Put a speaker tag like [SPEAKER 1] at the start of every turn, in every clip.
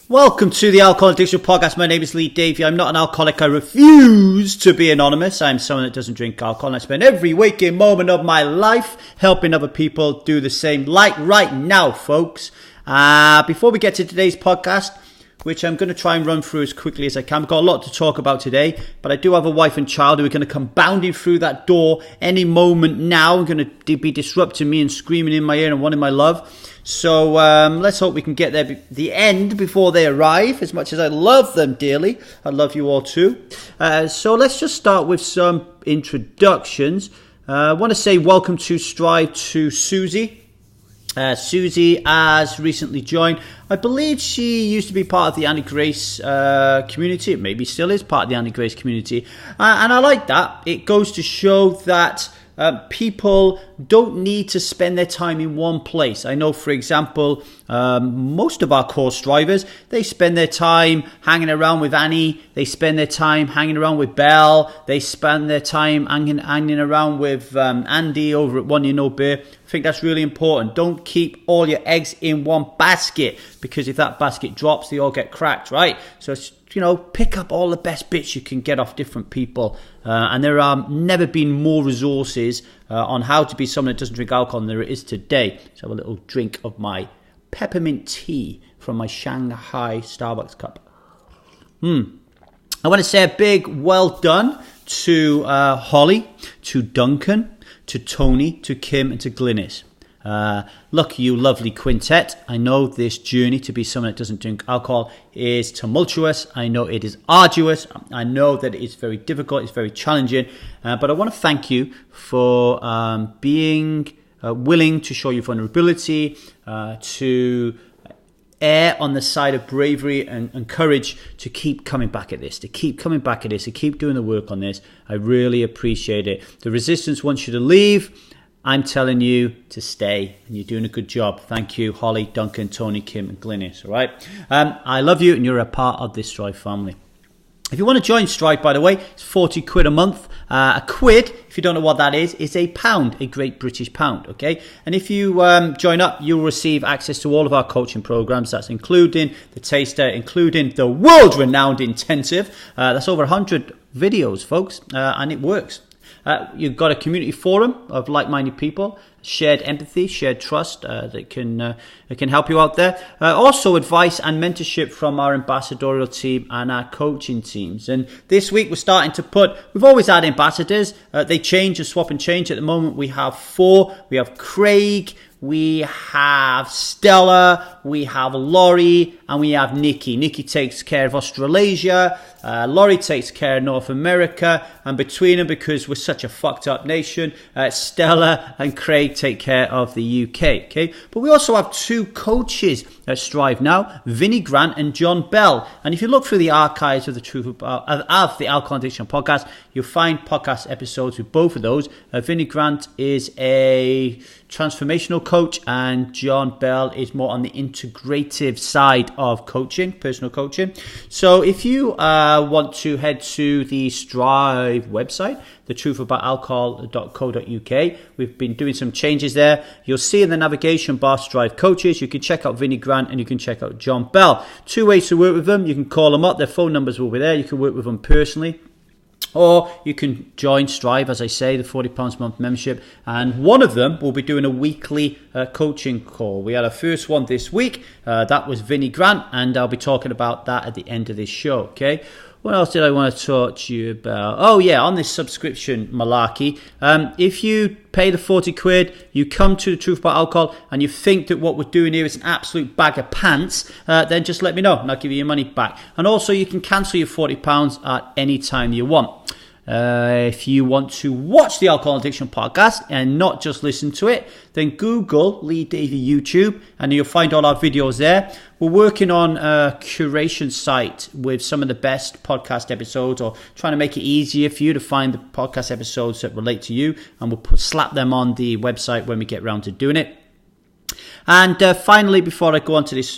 [SPEAKER 1] Welcome to the Alcohol Addiction Podcast. My name is Davy. I'm not an alcoholic. I refuse to be anonymous. I'm someone that doesn't drink alcohol, and I spend every waking moment of my life helping other people do the same. Like right now, folks. Before we get to today's podcast, which I'm going to try and run through as quickly as I can. We've got a lot to talk about today, but I do have a wife and child who are going to come bounding through that door any moment now. Going to be disrupting me and screaming in my ear and wanting my love. So let's hope we can get there the end before they arrive. As much as I love them dearly, I love you all too. So let's just start with some introductions. I want to say welcome to Strive to Susie. Susie has recently joined. I believe she used to be part of the Annie Grace community. Maybe still is part of the Annie Grace community. And I like that. It goes to show that people don't need to spend their time in one place. I know, for example, most of our core strivers, they spend their time hanging around with Annie. They spend their time hanging around with Belle. They spend their time hanging around with Andy over at One You Know Beer. I think that's really important. Don't keep all your eggs in one basket, because if that basket drops, they all get cracked, right? So pick up all the best bits you can get off different people. And there are never been more resources on how to be someone that doesn't drink alcohol than there is today. Let's have a little drink of my peppermint tea from my Shanghai Starbucks cup. I want to say a big well done to Holly, to Duncan, to Tony, to Kim, and to Glynis. Look, you lovely quintet. I know this journey to be someone that doesn't drink alcohol is tumultuous. I know it is arduous. I know that it's very difficult. It's very challenging. But I want to thank you for being willing to show your vulnerability, to err on the side of bravery and courage to keep coming back at this, to keep doing the work on this. I really appreciate it. The resistance wants you to leave. I'm telling you to stay, and you're doing a good job. Thank you, Holly, Duncan, Tony, Kim, and Glynis, all right? I love you, and you're a part of this Strive family. If you want to join Strive, by the way, it's 40 quid a month. A quid, if you don't know what that is a pound, a Great British pound, okay? And if you join up, you'll receive access to all of our coaching programs. That's including the taster, including the world-renowned intensive. That's over 100 videos, folks, and it works. You've got a community forum of like-minded people, shared empathy, shared trust that can help you out there. Also advice and mentorship from our ambassadorial team and our coaching teams. And this week we've always had ambassadors. They change and swap and change. At the moment we have 4. We have Craig, we have Stella, we have Laurie, and we have Nikki. Nikki takes care of Australasia. Laurie takes care of North America. And between them, because we're such a fucked up nation, Stella and Craig take care of the UK. Okay, but we also have 2 coaches at Strive now, Vinnie Grant and John Bell. And if you look through the archives of the Alcohol Addiction Podcast, you'll find podcast episodes with both of those. Vinnie Grant is a transformational coach, and John Bell is more on the integrative side of coaching, personal coaching. So if you want to head to the Strive website, thetruthaboutalcohol.co.uk, we've been doing some changes there. You'll see in the navigation bar Strive coaches. You can check out Vinnie Grant and you can check out John Bell. 2 ways to work with them. You can call them up, their phone numbers will be there. You can work with them personally, or you can join Strive, as I say, the £40 a month membership, and one of them will be doing a weekly coaching call. We had our first one this week. That was Vinnie Grant, and I'll be talking about that at the end of this show, okay? What else did I want to talk to you about? Oh, yeah, on this subscription malarkey. If you pay the 40 quid, you come to the Truth About Alcohol, and you think that what we're doing here is an absolute bag of pants, then just let me know, and I'll give you your money back. And also, you can cancel your £40 at any time you want. If you want to watch the Alcohol Addiction Podcast and not just listen to it, then Google Lee Davy YouTube and you'll find all our videos there. We're working on a curation site with some of the best podcast episodes, or trying to make it easier for you to find the podcast episodes that relate to you, and we'll slap them on the website when we get around to doing it. And finally, before I go on to this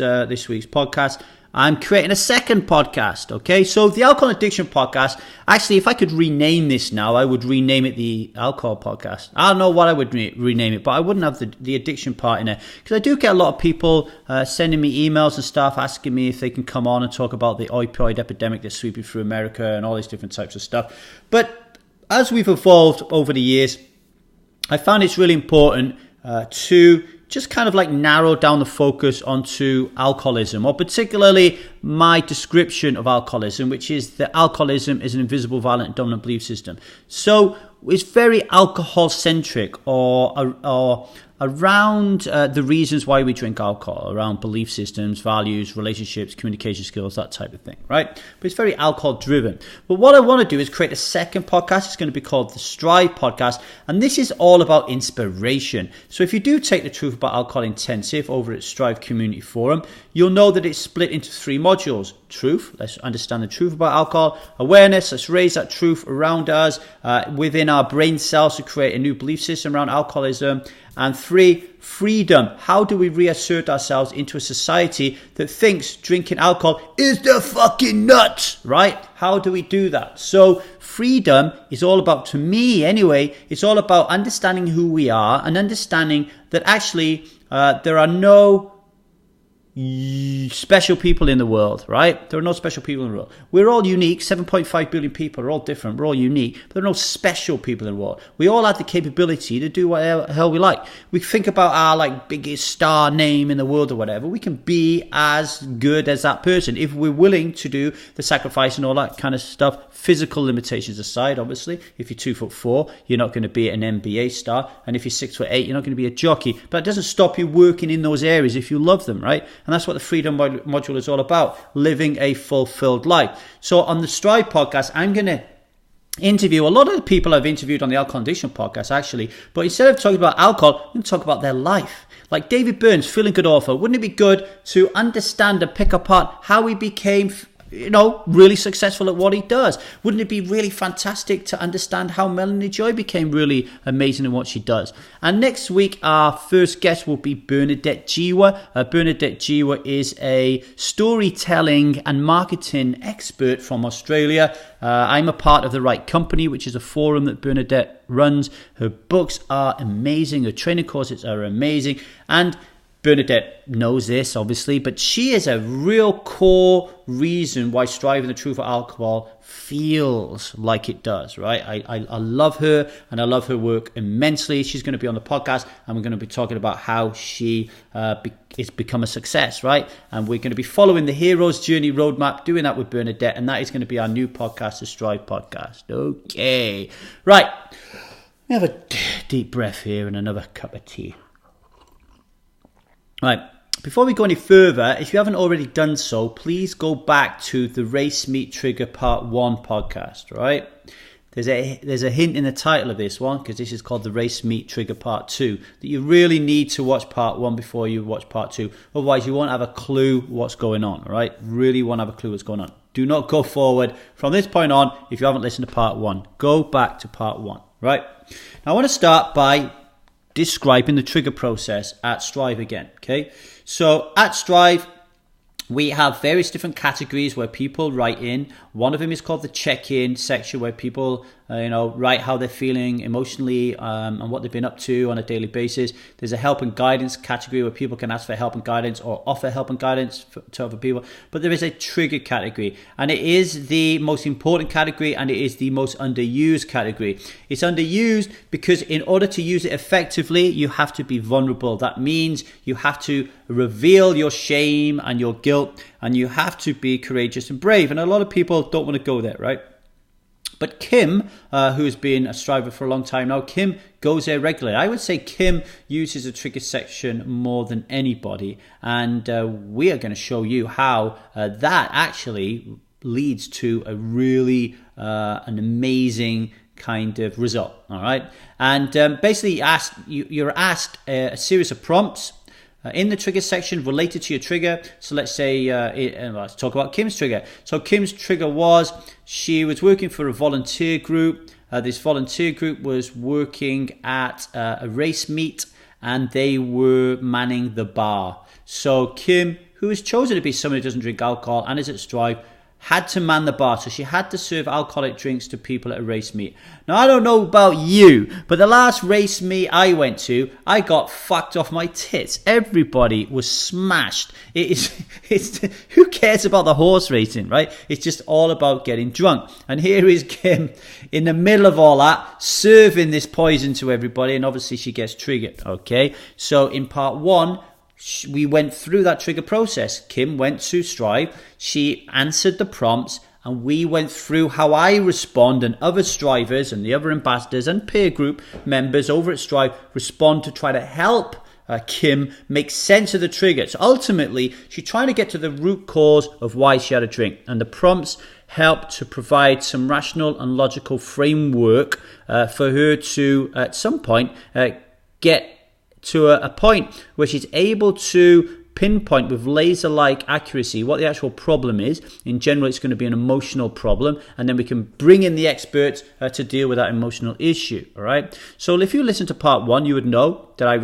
[SPEAKER 1] week's podcast, I'm creating a second podcast, okay? So the Alcohol Addiction Podcast, actually, if I could rename this now, I would rename it the Alcohol Podcast. I don't know what I would rename it, but I wouldn't have the addiction part in it, because I do get a lot of people sending me emails and stuff, asking me if they can come on and talk about the opioid epidemic that's sweeping through America and all these different types of stuff. But as we've evolved over the years, I found it's really important to just kind of like narrow down the focus onto alcoholism, or particularly my description of alcoholism, which is that alcoholism is an invisible, violent, and dominant belief system. So it's very alcohol centric, or around the reasons why we drink alcohol, around belief systems, values, relationships, communication skills, that type of thing, right? But it's very alcohol driven. But what I want to do is create a second podcast. It's going to be called the Strive Podcast, and this is all about inspiration. So if you do take the Truth About Alcohol Intensive over at Strive Community Forum, you'll know that it's split into 3 modules. Truth, let's understand the truth about alcohol. Awareness, let's raise that truth around us, within our brain cells, to create a new belief system around alcoholism. And 3, freedom. How do we reassert ourselves into a society that thinks drinking alcohol is the fucking nuts, right? How do we do that? So freedom is all about, to me anyway, it's all about understanding who we are and understanding that actually there are no special people in the world, right? There are no special people in the world. We're all unique. 7.5 billion people are all different. We're all unique, but there are no special people in the world. We all have the capability to do whatever the hell we like. We think about our like biggest star name in the world or whatever. We can be as good as that person if we're willing to do the sacrifice and all that kind of stuff. Physical limitations aside, obviously. If you're 2'4", you're not going to be an NBA star, and if you're 6'8", you're not going to be a jockey. But it doesn't stop you working in those areas if you love them, right? And that's what the Freedom module is all about, living a fulfilled life. So on the Strive podcast, I'm going to interview a lot of the people I've interviewed on the Alcohol Addiction podcast, actually. But instead of talking about alcohol, I'm going to talk about their life. Like David Burns, Feeling Good author. Wouldn't it be good to understand and pick apart how he became really successful at what he does? Wouldn't it be really fantastic to understand how Melanie Joy became really amazing in what she does? And next week, our first guest will be Bernadette Jiwa. Bernadette Jiwa is a storytelling and marketing expert from Australia. I'm a part of The Right Company, which is a forum that Bernadette runs. Her books are amazing. Her training courses are amazing. And Bernadette knows this, obviously, but she is a real core reason why Striving the Truth for Alcohol feels like it does, right? I love her, and I love her work immensely. She's going to be on the podcast, and we're going to be talking about how she it's become a success, right? And we're going to be following the Hero's Journey Roadmap, doing that with Bernadette, and that is going to be our new podcast, the Strive Podcast. Okay, right. Let me have a deep breath here and another cup of tea. Right, before we go any further, if you haven't already done so, please go back to the Race Meet Trigger Part 1 podcast, right? There's a hint in the title of this one, because this is called the Race Meet Trigger Part 2, that you really need to watch Part 1 before you watch Part 2. Otherwise, you won't have a clue what's going on, right? Really won't have a clue what's going on. Do not go forward from this point on if you haven't listened to Part 1. Go back to Part 1, right? Now, I want to start by describing the trigger process at Strive again, okay? So at Strive, we have various different categories where people write in. One of them is called the check-in section, where people write how they're feeling emotionally and what they've been up to on a daily basis. There's a help and guidance category where people can ask for help and guidance or offer help and guidance to other people. But there is a trigger category, and it is the most important category, and it is the most underused category. It's underused because in order to use it effectively, you have to be vulnerable. That means you have to reveal your shame and your guilt, and you have to be courageous and brave. And a lot of people don't want to go there, right? But Kim, who's been a striver for a long time now, Kim goes there regularly. I would say Kim uses the trigger section more than anybody. And we are going to show you how that actually leads to a really an amazing kind of result. All right. And basically you're asked a series of prompts in the trigger section related to your trigger. So let's say, let's talk about Kim's trigger. So Kim's trigger was, she was working for a volunteer group. This volunteer group was working at a race meet, and they were manning the bar. So Kim who was chosen to be someone who doesn't drink alcohol and is at Strive, had to man the bar. So she had to serve alcoholic drinks to people at a race meet. Now, I don't know about you, but the last race meet I went to, I got fucked off my tits. Everybody was smashed. It's who cares about the horse racing, right? It's just all about getting drunk. And here is Kim in the middle of all that, serving this poison to everybody, and obviously she gets triggered, okay? So in part 1, we went through that trigger process. Kim went to Strive, she answered the prompts, and we went through how I respond, and other Strivers and the other ambassadors and peer group members over at Strive respond to try to help Kim make sense of the trigger. So ultimately, she's trying to get to the root cause of why she had a drink, and the prompts help to provide some rational and logical framework for her to, at some point, get to a point where she's able to pinpoint with laser-like accuracy what the actual problem is. In general, it's going to be an emotional problem, and then we can bring in the experts to deal with that emotional issue. All right. So if you listen to part 1, you would know that I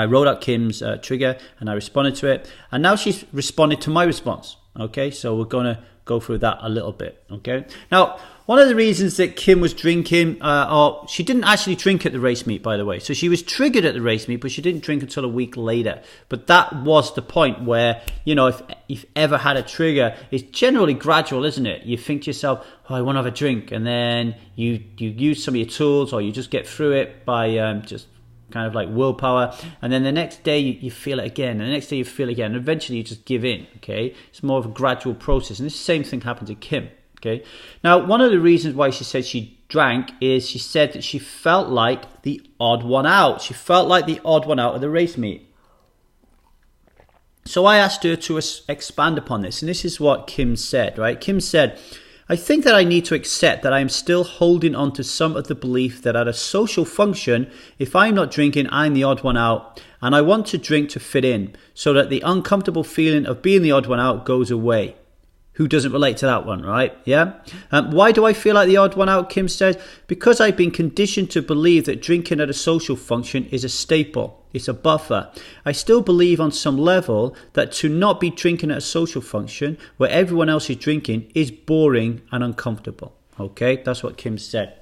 [SPEAKER 1] wrote out Kim's trigger and I responded to it, and now she's responded to my response. Okay, so we're going to go through that a little bit. Okay. Now, one of the reasons that Kim was drinking, or she didn't actually drink at the race meet, by the way. So she was triggered at the race meet, but she didn't drink until a week later. But that was the point where, you know, if you've ever had a trigger, it's generally gradual, isn't it? You think to yourself, oh, I want to have a drink. And then you use some of your tools, or you just get through it by just kind of like willpower, and then the next day you feel it again, and the next day you feel it again, and eventually you just give in. Okay, it's more of a gradual process, and this same thing happened to Kim. Okay, now one of the reasons why she said she drank is she said that she felt like the odd one out. She felt like the odd one out of the race meet. So I asked her to expand upon this, and this is what Kim said. Right, Kim said, I think that I need to accept that I am still holding on to some of the belief that at a social function, if I'm not drinking, I'm the odd one out, and I want to drink to fit in, so that the uncomfortable feeling of being the odd one out goes away. Who doesn't relate to that one, right? Yeah. Why do I feel like the odd one out, Kim says? Because I've been conditioned to believe that drinking at a social function is a staple. It's a buffer. I still believe on some level that to not be drinking at a social function where everyone else is drinking is boring and uncomfortable. Okay, that's what Kim said.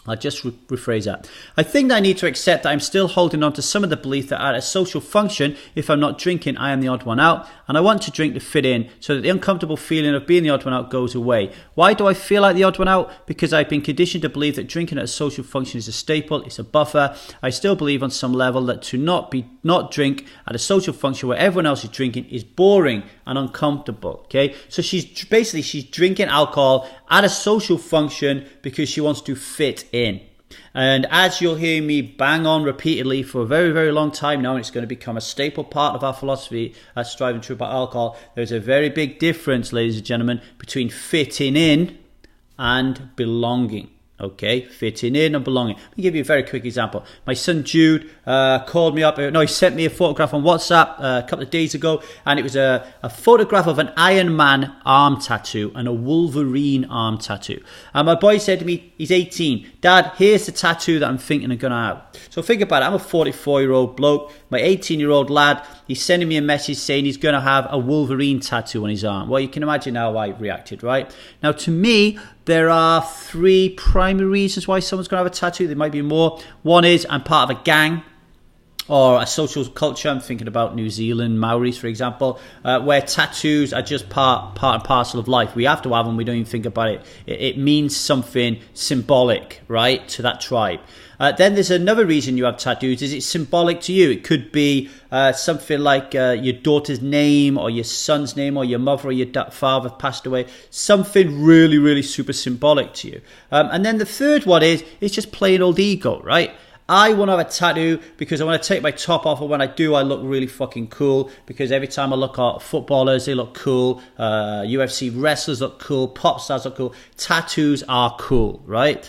[SPEAKER 1] I'll just rephrase that. I think that I need to accept that I'm still holding on to some of the belief that at a social function, if I'm not drinking, I am the odd one out, and I want to drink to fit in so that the uncomfortable feeling of being the odd one out goes away. Why do I feel like the odd one out? Because I've been conditioned to believe that drinking at a social function is a staple, it's a buffer. I still believe on some level that to not drink at a social function where everyone else is drinking is boring and uncomfortable. Okay, so she's drinking alcohol at a social function because she wants to fit in. And as you'll hear me bang on repeatedly for a very, very long time now, and it's going to become a staple part of our philosophy at Strive and True about alcohol, there's a very big difference, ladies and gentlemen, between fitting in and belonging. Okay, fitting in and belonging. Let me give you a very quick example. My son Jude called me up. He sent me a photograph on WhatsApp a couple of days ago, and it was a photograph of an Iron Man arm tattoo and a Wolverine arm tattoo. And my boy said to me, he's 18, Dad, here's the tattoo that I'm thinking of going to have. So think about it. I'm a 44-year-old bloke. My 18-year-old lad, he's sending me a message saying he's going to have a Wolverine tattoo on his arm. Well, you can imagine how I reacted, right? Now, to me, there are 3 primary reasons why someone's going to have a tattoo. There might be more. One is I'm part of a gang or a social culture. I'm thinking about New Zealand, Maoris, for example, where tattoos are just part and parcel of life. We have to have them. We don't even think about it. It means something symbolic, right, to that tribe. Then there's another reason you have tattoos is it's symbolic to you. It could be something like your daughter's name or your son's name or your mother or your father passed away. Something really, really super symbolic to you. And then the third one is it's just plain old ego, right? I want to have a tattoo because I want to take my top off, and when I do, I look really fucking cool, because every time I look at footballers, they look cool, UFC wrestlers look cool, pop stars look cool, tattoos are cool, right?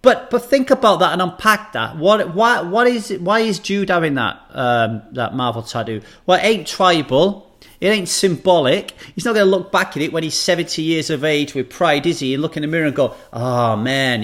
[SPEAKER 1] But think about that and unpack that. Why is Jude having that Marvel tattoo? Well, it ain't tribal. It ain't symbolic. He's not going to look back at it when he's 70 years of age with pride, is he? And look in the mirror and go, oh man,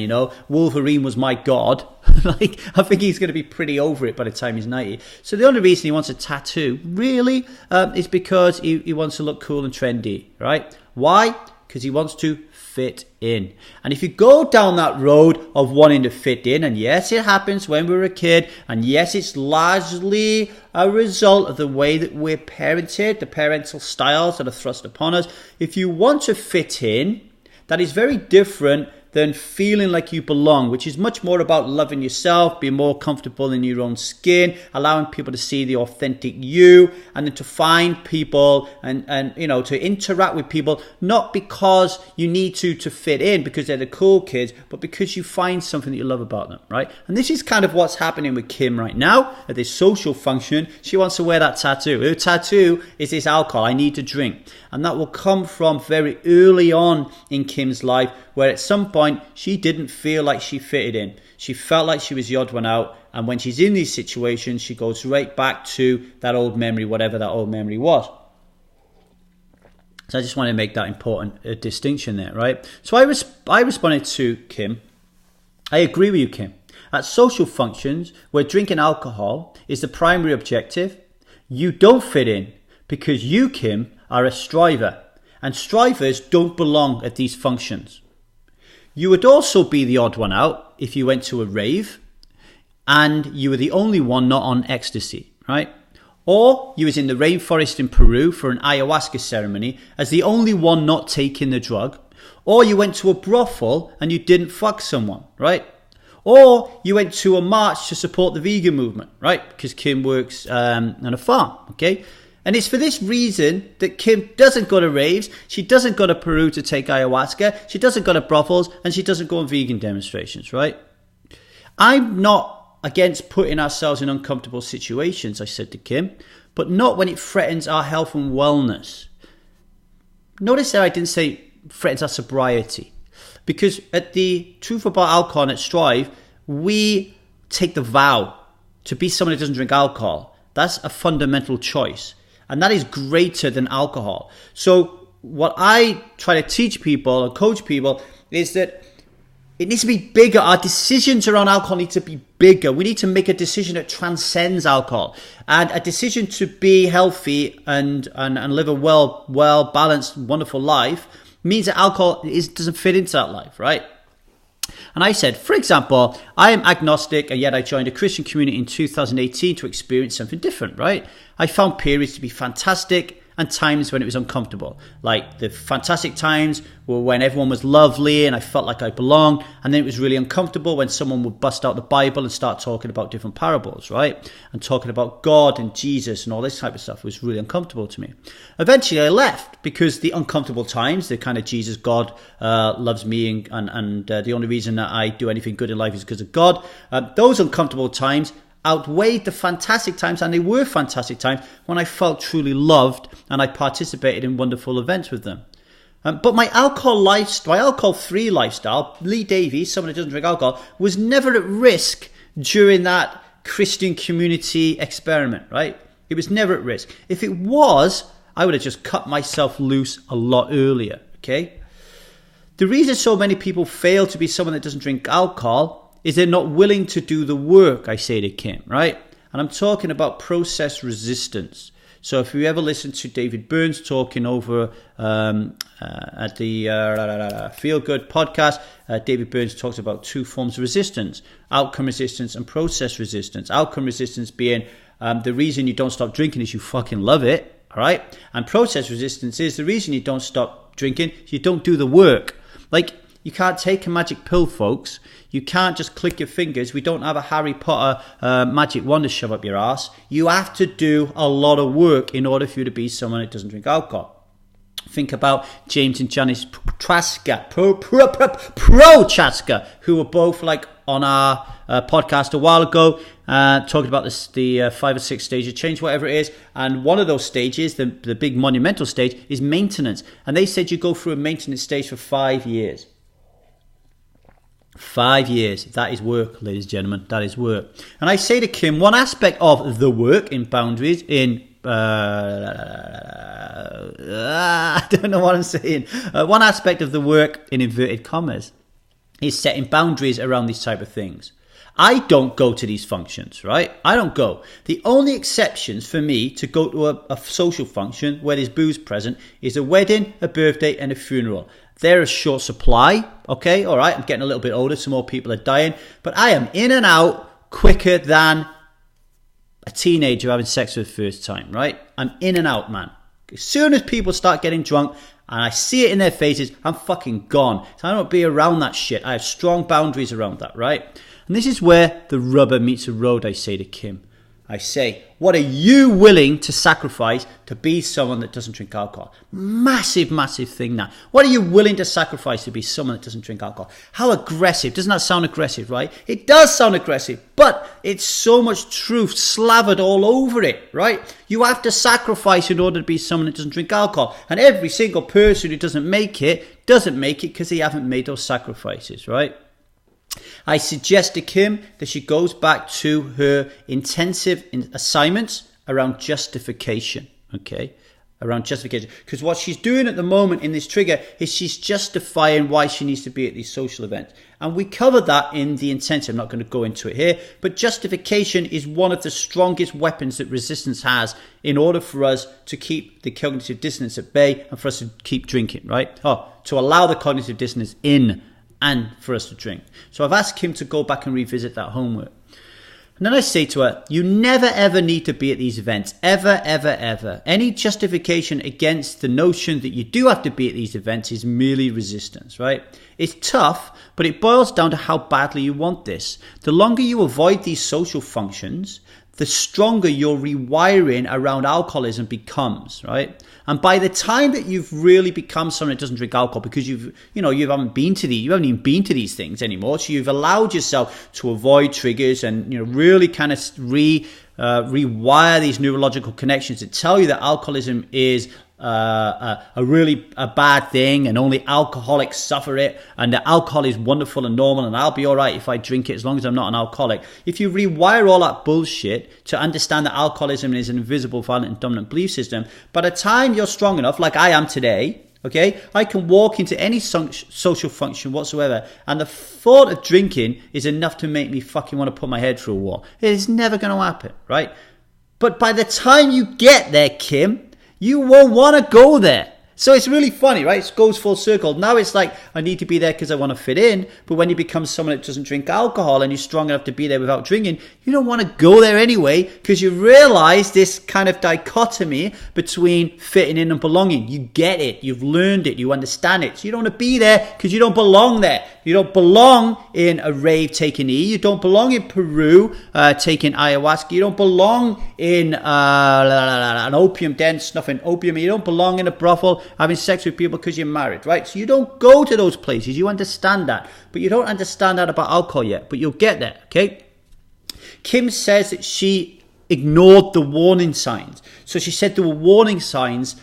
[SPEAKER 1] Wolverine was my god. Like, I think he's going to be pretty over it by the time he's 90. So the only reason he wants a tattoo, really, is because he wants to look cool and trendy, right? Why? Because he wants to fit in. And if you go down that road of wanting to fit in, and yes, it happens when we're a kid, and yes, it's largely a result of the way that we're parented, the parental styles that are thrust upon us. If you want to fit in, that is very different than feeling like you belong, which is much more about loving yourself, being more comfortable in your own skin, allowing people to see the authentic you, and then to find people and to interact with people, not because you need to fit in because they're the cool kids, but because you find something that you love about them, right? And this is kind of what's happening with Kim right now at this social function. She wants to wear that tattoo. Her tattoo is this alcohol, I need to drink. And that will come from very early on in Kim's life, where at some point she didn't feel like she fitted in. She felt like she was the odd one out. And when she's in these situations, she goes right back to that old memory, whatever that old memory was. So I just want to make that important distinction there, right? So I responded to Kim. I agree with you, Kim. At social functions where drinking alcohol is the primary objective, you don't fit in because you, Kim, are a striver, and strivers don't belong at these functions. You would also be the odd one out if you went to a rave and you were the only one not on ecstasy, right? Or you was in the rainforest in Peru for an ayahuasca ceremony as the only one not taking the drug. Or you went to a brothel and you didn't fuck someone, right? Or you went to a march to support the vegan movement, right? Because Kim works on a farm, okay? And it's for this reason that Kim doesn't go to raves, she doesn't go to Peru to take ayahuasca, she doesn't go to brothels, and she doesn't go on vegan demonstrations, right? I'm not against putting ourselves in uncomfortable situations, I said to Kim, but not when it threatens our health and wellness. Notice that I didn't say threatens our sobriety, because at the Truth About Alcohol and at Strive, we take the vow to be someone who doesn't drink alcohol. That's a fundamental choice. And that is greater than alcohol. So what I try to teach people and coach people is that it needs to be bigger. Our decisions around alcohol need to be bigger. We need to make a decision that transcends alcohol. And a decision to be healthy and live a well balanced, wonderful life means that alcohol doesn't fit into that life, right? And I said, for example, I am agnostic, and yet I joined a Christian community in 2018 to experience something different, right? I found periods to be fantastic and times when it was uncomfortable. Like the fantastic times were when everyone was lovely and I felt like I belonged. And then it was really uncomfortable when someone would bust out the Bible and start talking about different parables, right? And talking about God and Jesus and all this type of stuff was really uncomfortable to me. Eventually I left because the uncomfortable times, the kind of Jesus, God loves me and the only reason that I do anything good in life is because of God. Those uncomfortable times outweighed the fantastic times, and they were fantastic times when I felt truly loved and I participated in wonderful events with them. But my alcohol-free lifestyle, Lee Davy, someone who doesn't drink alcohol, was never at risk during that Christian community experiment, right? It was never at risk. If it was, I would have just cut myself loose a lot earlier, okay? The reason so many people fail to be someone that doesn't drink alcohol is they're not willing to do the work, I say to Kim, right? And I'm talking about process resistance. So if you ever listen to David Burns talking over at the Feel Good podcast, David Burns talks about two forms of resistance: outcome resistance and process resistance. Outcome resistance being the reason you don't stop drinking is you fucking love it, all right? And process resistance is the reason you don't stop drinking is you don't do the work. Like, you can't take a magic pill, folks. You can't just click your fingers. We don't have a Harry Potter magic wand to shove up your ass. You have to do a lot of work in order for you to be someone that doesn't drink alcohol. Think about James and Janice Prochaska, who were both like on our podcast a while ago, talking about the 5 or 6 stages of change, whatever it is. And one of those stages, the big monumental stage, is maintenance. And they said you go through a maintenance stage for 5 years. 5 years. That is work, ladies and gentlemen. That is work. And I say to Kim, one aspect of the work in boundaries, in I don't know what I'm saying. One aspect of the work, in inverted commas, is setting boundaries around these type of things. I don't go to these functions, right? I don't go. The only exceptions for me to go to a social function where there's booze present is a wedding, a birthday, and a funeral. They're a short supply, okay? All right, I'm getting a little bit older, so more people are dying. But I am in and out quicker than a teenager having sex for the first time, right? I'm in and out, man. As soon as people start getting drunk and I see it in their faces, I'm fucking gone. So I don't be around that shit. I have strong boundaries around that, right? And this is where the rubber meets the road, I say to Kim. I say, what are you willing to sacrifice to be someone that doesn't drink alcohol? Massive, massive thing now. What are you willing to sacrifice to be someone that doesn't drink alcohol? How aggressive? Doesn't that sound aggressive, right? It does sound aggressive, but it's so much truth slathered all over it, right? You have to sacrifice in order to be someone that doesn't drink alcohol. And every single person who doesn't make it because they haven't made those sacrifices, right? I suggest to Kim that she goes back to her intensive assignments around justification, okay? Around justification. Because what she's doing at the moment in this trigger is she's justifying why she needs to be at these social events. And we covered that in the intensive. I'm not going to go into it here. But justification is one of the strongest weapons that resistance has in order for us to keep the cognitive dissonance at bay and for us to keep drinking, right? To allow the cognitive dissonance in and for us to drink. So I've asked Kim to go back and revisit that homework. And then I say to her, you never ever need to be at these events. Ever, ever, ever. Any justification against the notion that you do have to be at these events is merely resistance, right? It's tough, but it boils down to how badly you want this. The longer you avoid these social functions, the stronger your rewiring around alcoholism becomes, right? And by the time that you've really become someone that doesn't drink alcohol because you haven't even been to these things anymore. So you've allowed yourself to avoid triggers and, really kind of rewire these neurological connections that tell you that alcoholism is a bad thing and only alcoholics suffer it and that alcohol is wonderful and normal and I'll be all right if I drink it as long as I'm not an alcoholic. If you rewire all that bullshit to understand that alcoholism is an invisible, violent and dominant belief system, by the time you're strong enough, like I am today, okay, I can walk into any social function whatsoever and the thought of drinking is enough to make me fucking want to put my head through a wall. It is never going to happen, right? But by the time you get there, Kim, you won't want to go there. So it's really funny, right? It goes full circle. Now it's like, I need to be there because I want to fit in. But when you become someone that doesn't drink alcohol and you're strong enough to be there without drinking, you don't want to go there anyway because you realize this kind of dichotomy between fitting in and belonging. You get it. You've learned it. You understand it. So you don't want to be there because you don't belong there. You don't belong in a rave taking E. You don't belong in Peru taking ayahuasca. You don't belong in an opium den snuffing opium. You don't belong in a brothel having sex with people because you're married, right? So you don't go to those places. You understand that. But you don't understand that about alcohol yet. But you'll get there, okay? Kim says that she ignored the warning signs. So she said there were warning signs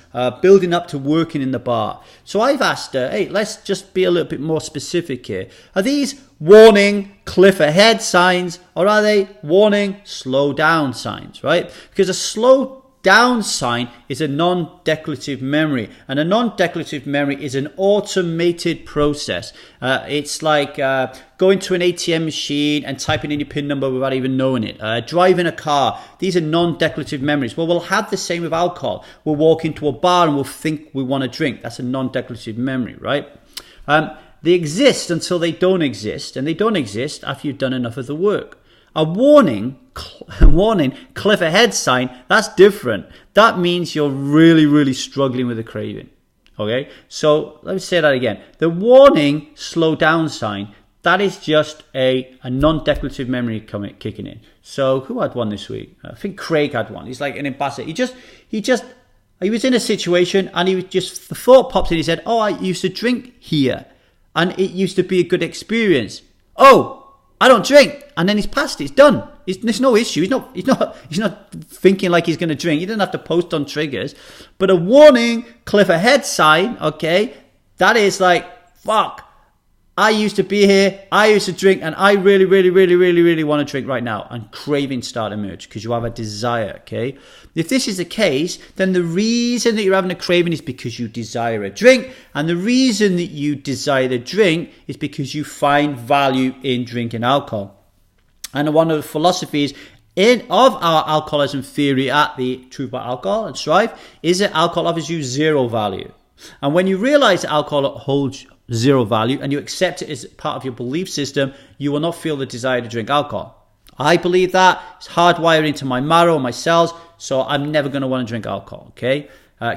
[SPEAKER 1] building up to working in the bar. So I've asked her, hey, let's just be a little bit more specific here. Are these warning cliff ahead signs or are they warning slow down signs, right? Because a slow down sign is a non-declarative memory, and a non-declarative memory is an automated process. It's like going to an ATM machine and typing in your PIN number without even knowing it. Driving a car. These are non-declarative memories. Well, we'll have the same with alcohol. We'll walk into a bar and we'll think we want to drink. That's a non-declarative memory, right? They exist until they don't exist, and they don't exist after you've done enough of the work. A warning cliff ahead sign, that's different. That means you're really, really struggling with a craving. Okay, so let me say that again. The warning slow down sign, that is just a non-declarative memory kicking in. So who had one this week? I think Craig had one. He's like an ambassador. He was in a situation and the thought popped in. He said, oh, I used to drink here and it used to be a good experience. Oh, I don't drink, and then he's past it. It's done. There's no issue. He's not thinking like he's going to drink. He doesn't have to post on triggers. But a warning cliff ahead sign, okay, that is like, fuck, I used to be here, I used to drink, and I really, really, really, really, really want to drink right now. And cravings start to emerge because you have a desire, okay? If this is the case, then the reason that you're having a craving is because you desire a drink. And the reason that you desire the drink is because you find value in drinking alcohol. And one of the philosophies of our alcoholism theory at the Truth About Alcohol and Strive is that alcohol offers you zero value. And when you realize that alcohol holds zero value and you accept it as part of your belief system, you will not feel the desire to drink alcohol. I believe that. It's hardwired into my marrow and my cells, so I'm never going to want to drink alcohol, okay?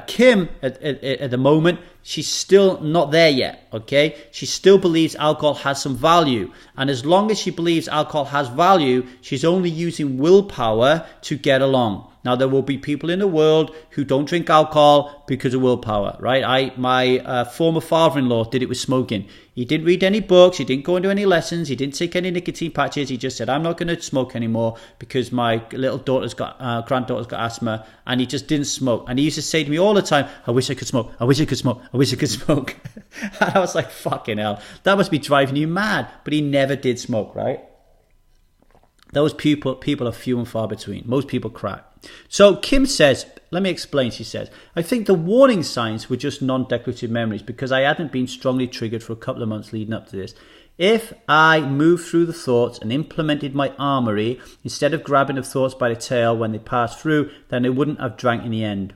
[SPEAKER 1] Kim, at the moment, she's still not there yet, okay? She still believes alcohol has some value. And as long as she believes alcohol has value, she's only using willpower to get along. Now, there will be people in the world who don't drink alcohol because of willpower, right? My former father-in-law did it with smoking. He didn't read any books. He didn't go into any lessons. He didn't take any nicotine patches. He just said, I'm not going to smoke anymore because my little granddaughter's got asthma, and he just didn't smoke. And he used to say to me all the time, I wish I could smoke. I wish I could smoke. I wish I could smoke. And I was like, fucking hell, that must be driving you mad. But he never did smoke, right? Those people are few and far between. Most people crack. So Kim says, let me explain, she says, I think the warning signs were just non-declarative memories because I hadn't been strongly triggered for a couple of months leading up to this. If I moved through the thoughts and implemented my armory, instead of grabbing the thoughts by the tail when they passed through, then I wouldn't have drank in the end.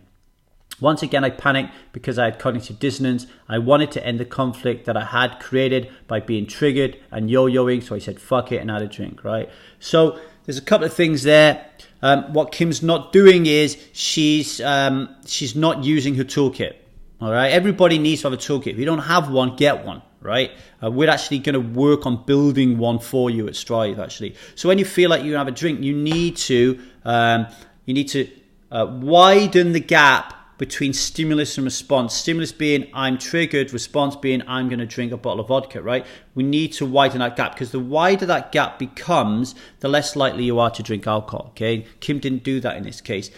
[SPEAKER 1] Once again, I panicked because I had cognitive dissonance. I wanted to end the conflict that I had created by being triggered and yo-yoing. So I said, fuck it, and had a drink, right? So there's a couple of things there. What Kim's not doing is she's not using her toolkit. All right. Everybody needs to have a toolkit. If you don't have one, get one. Right. We're actually going to work on building one for you at Strive. Actually. So when you feel like you have a drink, you need to widen the gap between stimulus and response. Stimulus being I'm triggered, response being I'm going to drink a bottle of vodka, right? We need to widen that gap because the wider that gap becomes, the less likely you are to drink alcohol, okay? Kim didn't do that in this case.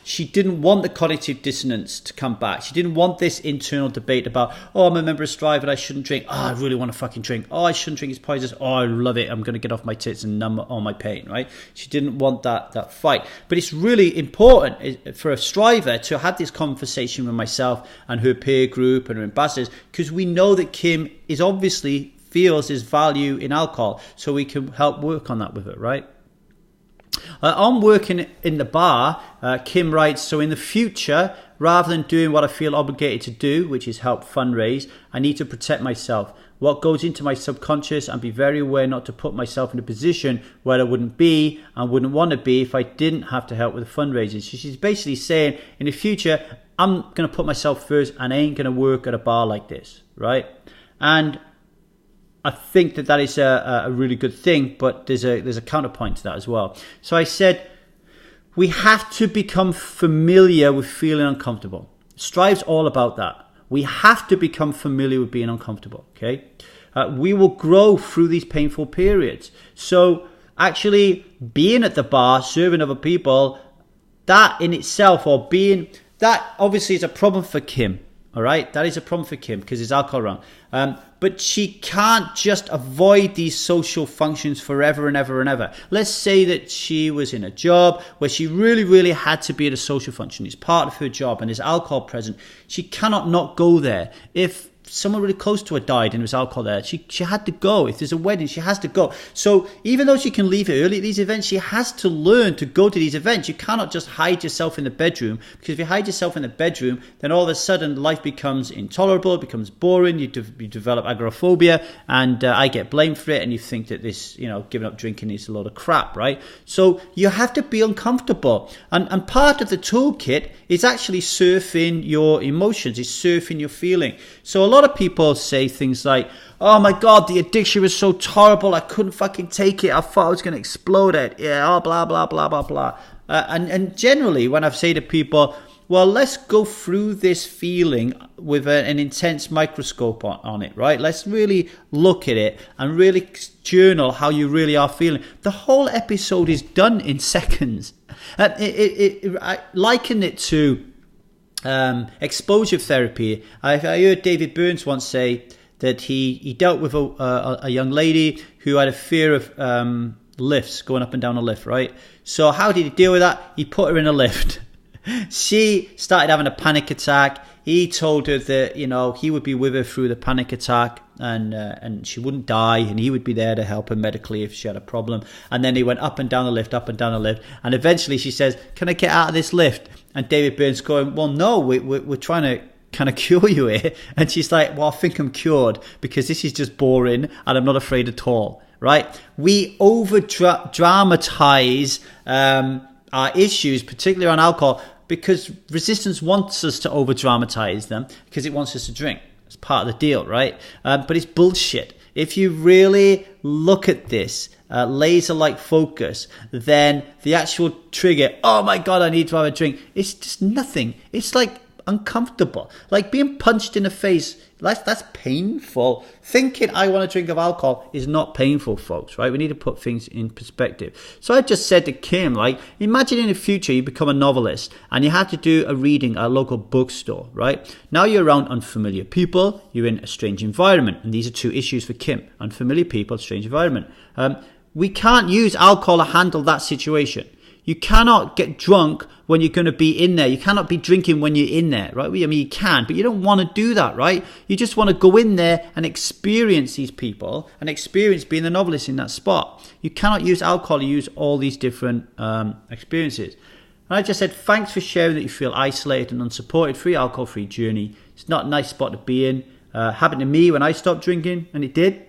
[SPEAKER 1] She didn't want the cognitive dissonance to come back. She didn't want this internal debate about, oh, I'm a member of Strive and I shouldn't drink. Oh, I really want to fucking drink. Oh, I shouldn't drink, it's poisonous. Oh, I love it. I'm going to get off my tits and numb all my pain, right? She didn't want that fight. But it's really important for a striver to have this conversation with myself and her peer group and her ambassadors because we know that Kim is obviously feels his value in alcohol, so we can help work on that with it, right? On working in the bar, Kim writes, so in the future, rather than doing what I feel obligated to do, which is help fundraise, I need to protect myself. What goes into my subconscious and be very aware not to put myself in a position where I wouldn't be and wouldn't want to be if I didn't have to help with the fundraising. So she's basically saying, in the future, I'm going to put myself first and I ain't going to work at a bar like this, right? And I think that is a really good thing, but there's a counterpoint to that as well. So I said, we have to become familiar with feeling uncomfortable. Strive's all about that. We have to become familiar with being uncomfortable, okay? We will grow through these painful periods. So actually being at the bar, serving other people, that in itself, that obviously is a problem for Kim. All right, that is a problem for Kim because there's alcohol around. But she can't just avoid these social functions forever and ever and ever. Let's say that she was in a job where she really, really had to be at a social function. It's part of her job and there's alcohol present. She cannot not go there. If someone really close to her died and there was alcohol there, she had to go. If there's a wedding, she has to go. So even though she can leave early at these events, she has to learn to go to these events. You cannot just hide yourself in the bedroom, because if you hide yourself in the bedroom, then all of a sudden life becomes intolerable, it becomes boring, you develop agoraphobia, and I get blamed for it, and you think that this, giving up drinking is a lot of crap, right? So you have to be uncomfortable. And part of the toolkit is actually surfing your emotions, is surfing your feeling. So a lot of people say things like, oh my God, the addiction was so terrible, I couldn't fucking take it, I thought I was going to explode it, blah, blah, blah, blah, blah. And generally, when I say to people, well, let's go through this feeling with an intense microscope on it, right? Let's really look at it and really journal how you really are feeling. The whole episode is done in seconds. I liken it to exposure therapy. I heard David Burns once say that he dealt with a young lady who had a fear of lifts, going up and down a lift, right? So how did he deal with that? He put her in a lift. She started having a panic attack. He told her that, he would be with her through the panic attack and she wouldn't die, and he would be there to help her medically if she had a problem. And then he went up and down the lift, up and down the lift. And eventually she says, "Can I get out of this lift?" And David Byrne's going, "Well, no, we're trying to kind of cure you here." And she's like, "Well, I think I'm cured because this is just boring and I'm not afraid at all." Right? We over dramatize our issues, particularly around alcohol, because resistance wants us to over dramatize them because it wants us to drink. It's part of the deal, right? But it's bullshit. If you really look at this laser-like focus, then the actual trigger, "Oh my God, I need to have a drink," it's just nothing. It's like uncomfortable. Like being punched in the face, that's painful. Thinking I want to drink of alcohol is not painful, folks, right? We need to put things in perspective. So I just said to Kim, like, imagine in the future you become a novelist and you have to do a reading at a local bookstore, right? Now you're around unfamiliar people, you're in a strange environment, and these are two issues for Kim: unfamiliar people, strange environment. We can't use alcohol to handle that situation. You cannot get drunk when you're going to be in there. You cannot be drinking when you're in there, right? I mean, you can, but you don't want to do that, right? You just want to go in there and experience these people and experience being the novelist in that spot. You cannot use alcohol to use all these different experiences. And I just said, thanks for sharing that you feel isolated and unsupported. Free alcohol-free journey. It's not a nice spot to be in. Happened to me when I stopped drinking, and it did.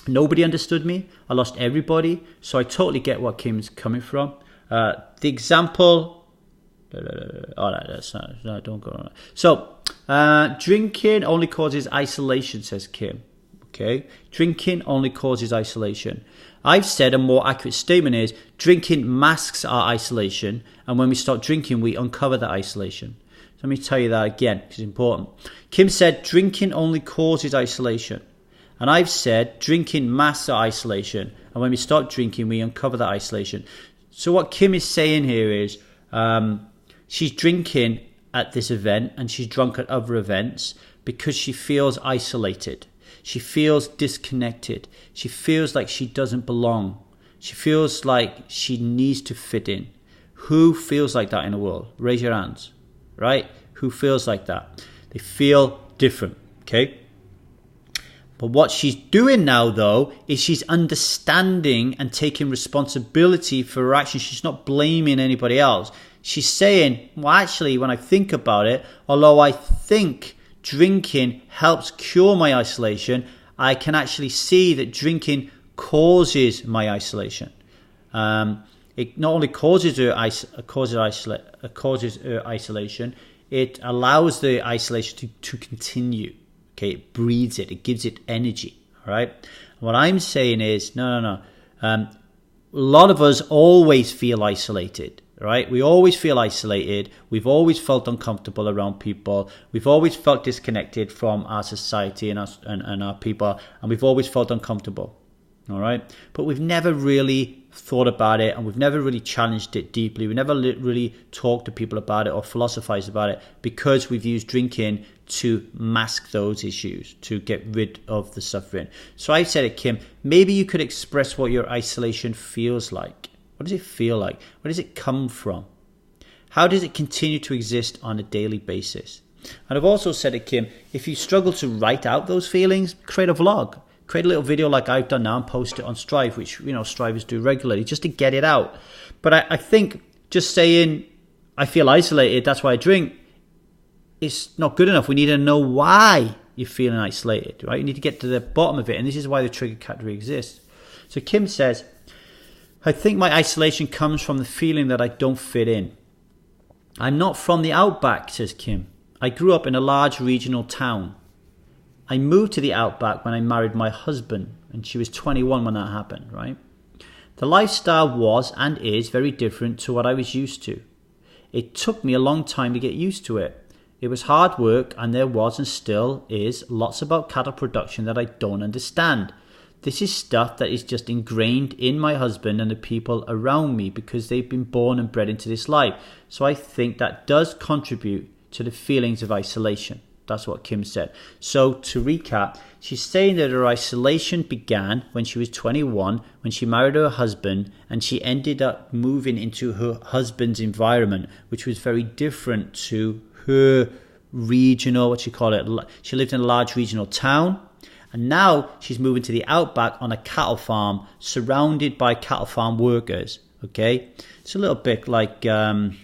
[SPEAKER 1] Nobody understood me. I lost everybody. So I totally get what Kim's coming from. The example, don't go on. So, drinking only causes isolation, says Kim. Okay, drinking only causes isolation. I've said a more accurate statement is drinking masks our isolation, and when we stop drinking, we uncover that isolation. So let me tell you that again, because it's important. Kim said drinking only causes isolation, and I've said drinking masks our isolation, and when we stop drinking, we uncover that isolation. So what Kim is saying here is she's drinking at this event and she's drunk at other events because she feels isolated. She feels disconnected. She feels like she doesn't belong. She feels like she needs to fit in. Who feels like that in the world? Raise your hands, right? Who feels like that? They feel different, okay? But what she's doing now, though, is she's understanding and taking responsibility for her actions. She's not blaming anybody else. She's saying, well, actually, when I think about it, although I think drinking helps cure my isolation, I can actually see that drinking causes my isolation. It not only causes her isolation, it allows the isolation to continue. Okay, it breeds it. It gives it energy. All right. What I'm saying is, no. A lot of us always feel isolated. Right? We always feel isolated. We've always felt uncomfortable around people. We've always felt disconnected from our society and our people, and we've always felt uncomfortable. All right. But we've never really thought about it, and we've never really challenged it deeply. We never really talked to people about it or philosophized about it because we've used drinking to mask those issues, to get rid of the suffering. So I said to Kim, maybe you could express what your isolation feels like. What does it feel like? Where does it come from? How does it continue to exist on a daily basis? And I've also said to Kim, if you struggle to write out those feelings, create a vlog. Create a little video like I've done now and post it on Strive, which, Strivers do regularly, just to get it out. But I think just saying, I feel isolated, that's why I drink, is not good enough. We need to know why you're feeling isolated, right? You need to get to the bottom of it. And this is why the trigger category exists. So Kim says, I think my isolation comes from the feeling that I don't fit in. I'm not from the outback, says Kim. I grew up in a large regional town. I moved to the outback when I married my husband, and she was 21 when that happened, right? The lifestyle was and is very different to what I was used to. It took me a long time to get used to it. It was hard work, and there was and still is lots about cattle production that I don't understand. This is stuff that is just ingrained in my husband and the people around me because they've been born and bred into this life. So I think that does contribute to the feelings of isolation. That's what Kim said. So to recap, she's saying that her isolation began when she was 21, when she married her husband, and she ended up moving into her husband's environment, which was very different to her regional, she lived in a large regional town. And now she's moving to the outback on a cattle farm, surrounded by cattle farm workers. Okay, it's a little bit like when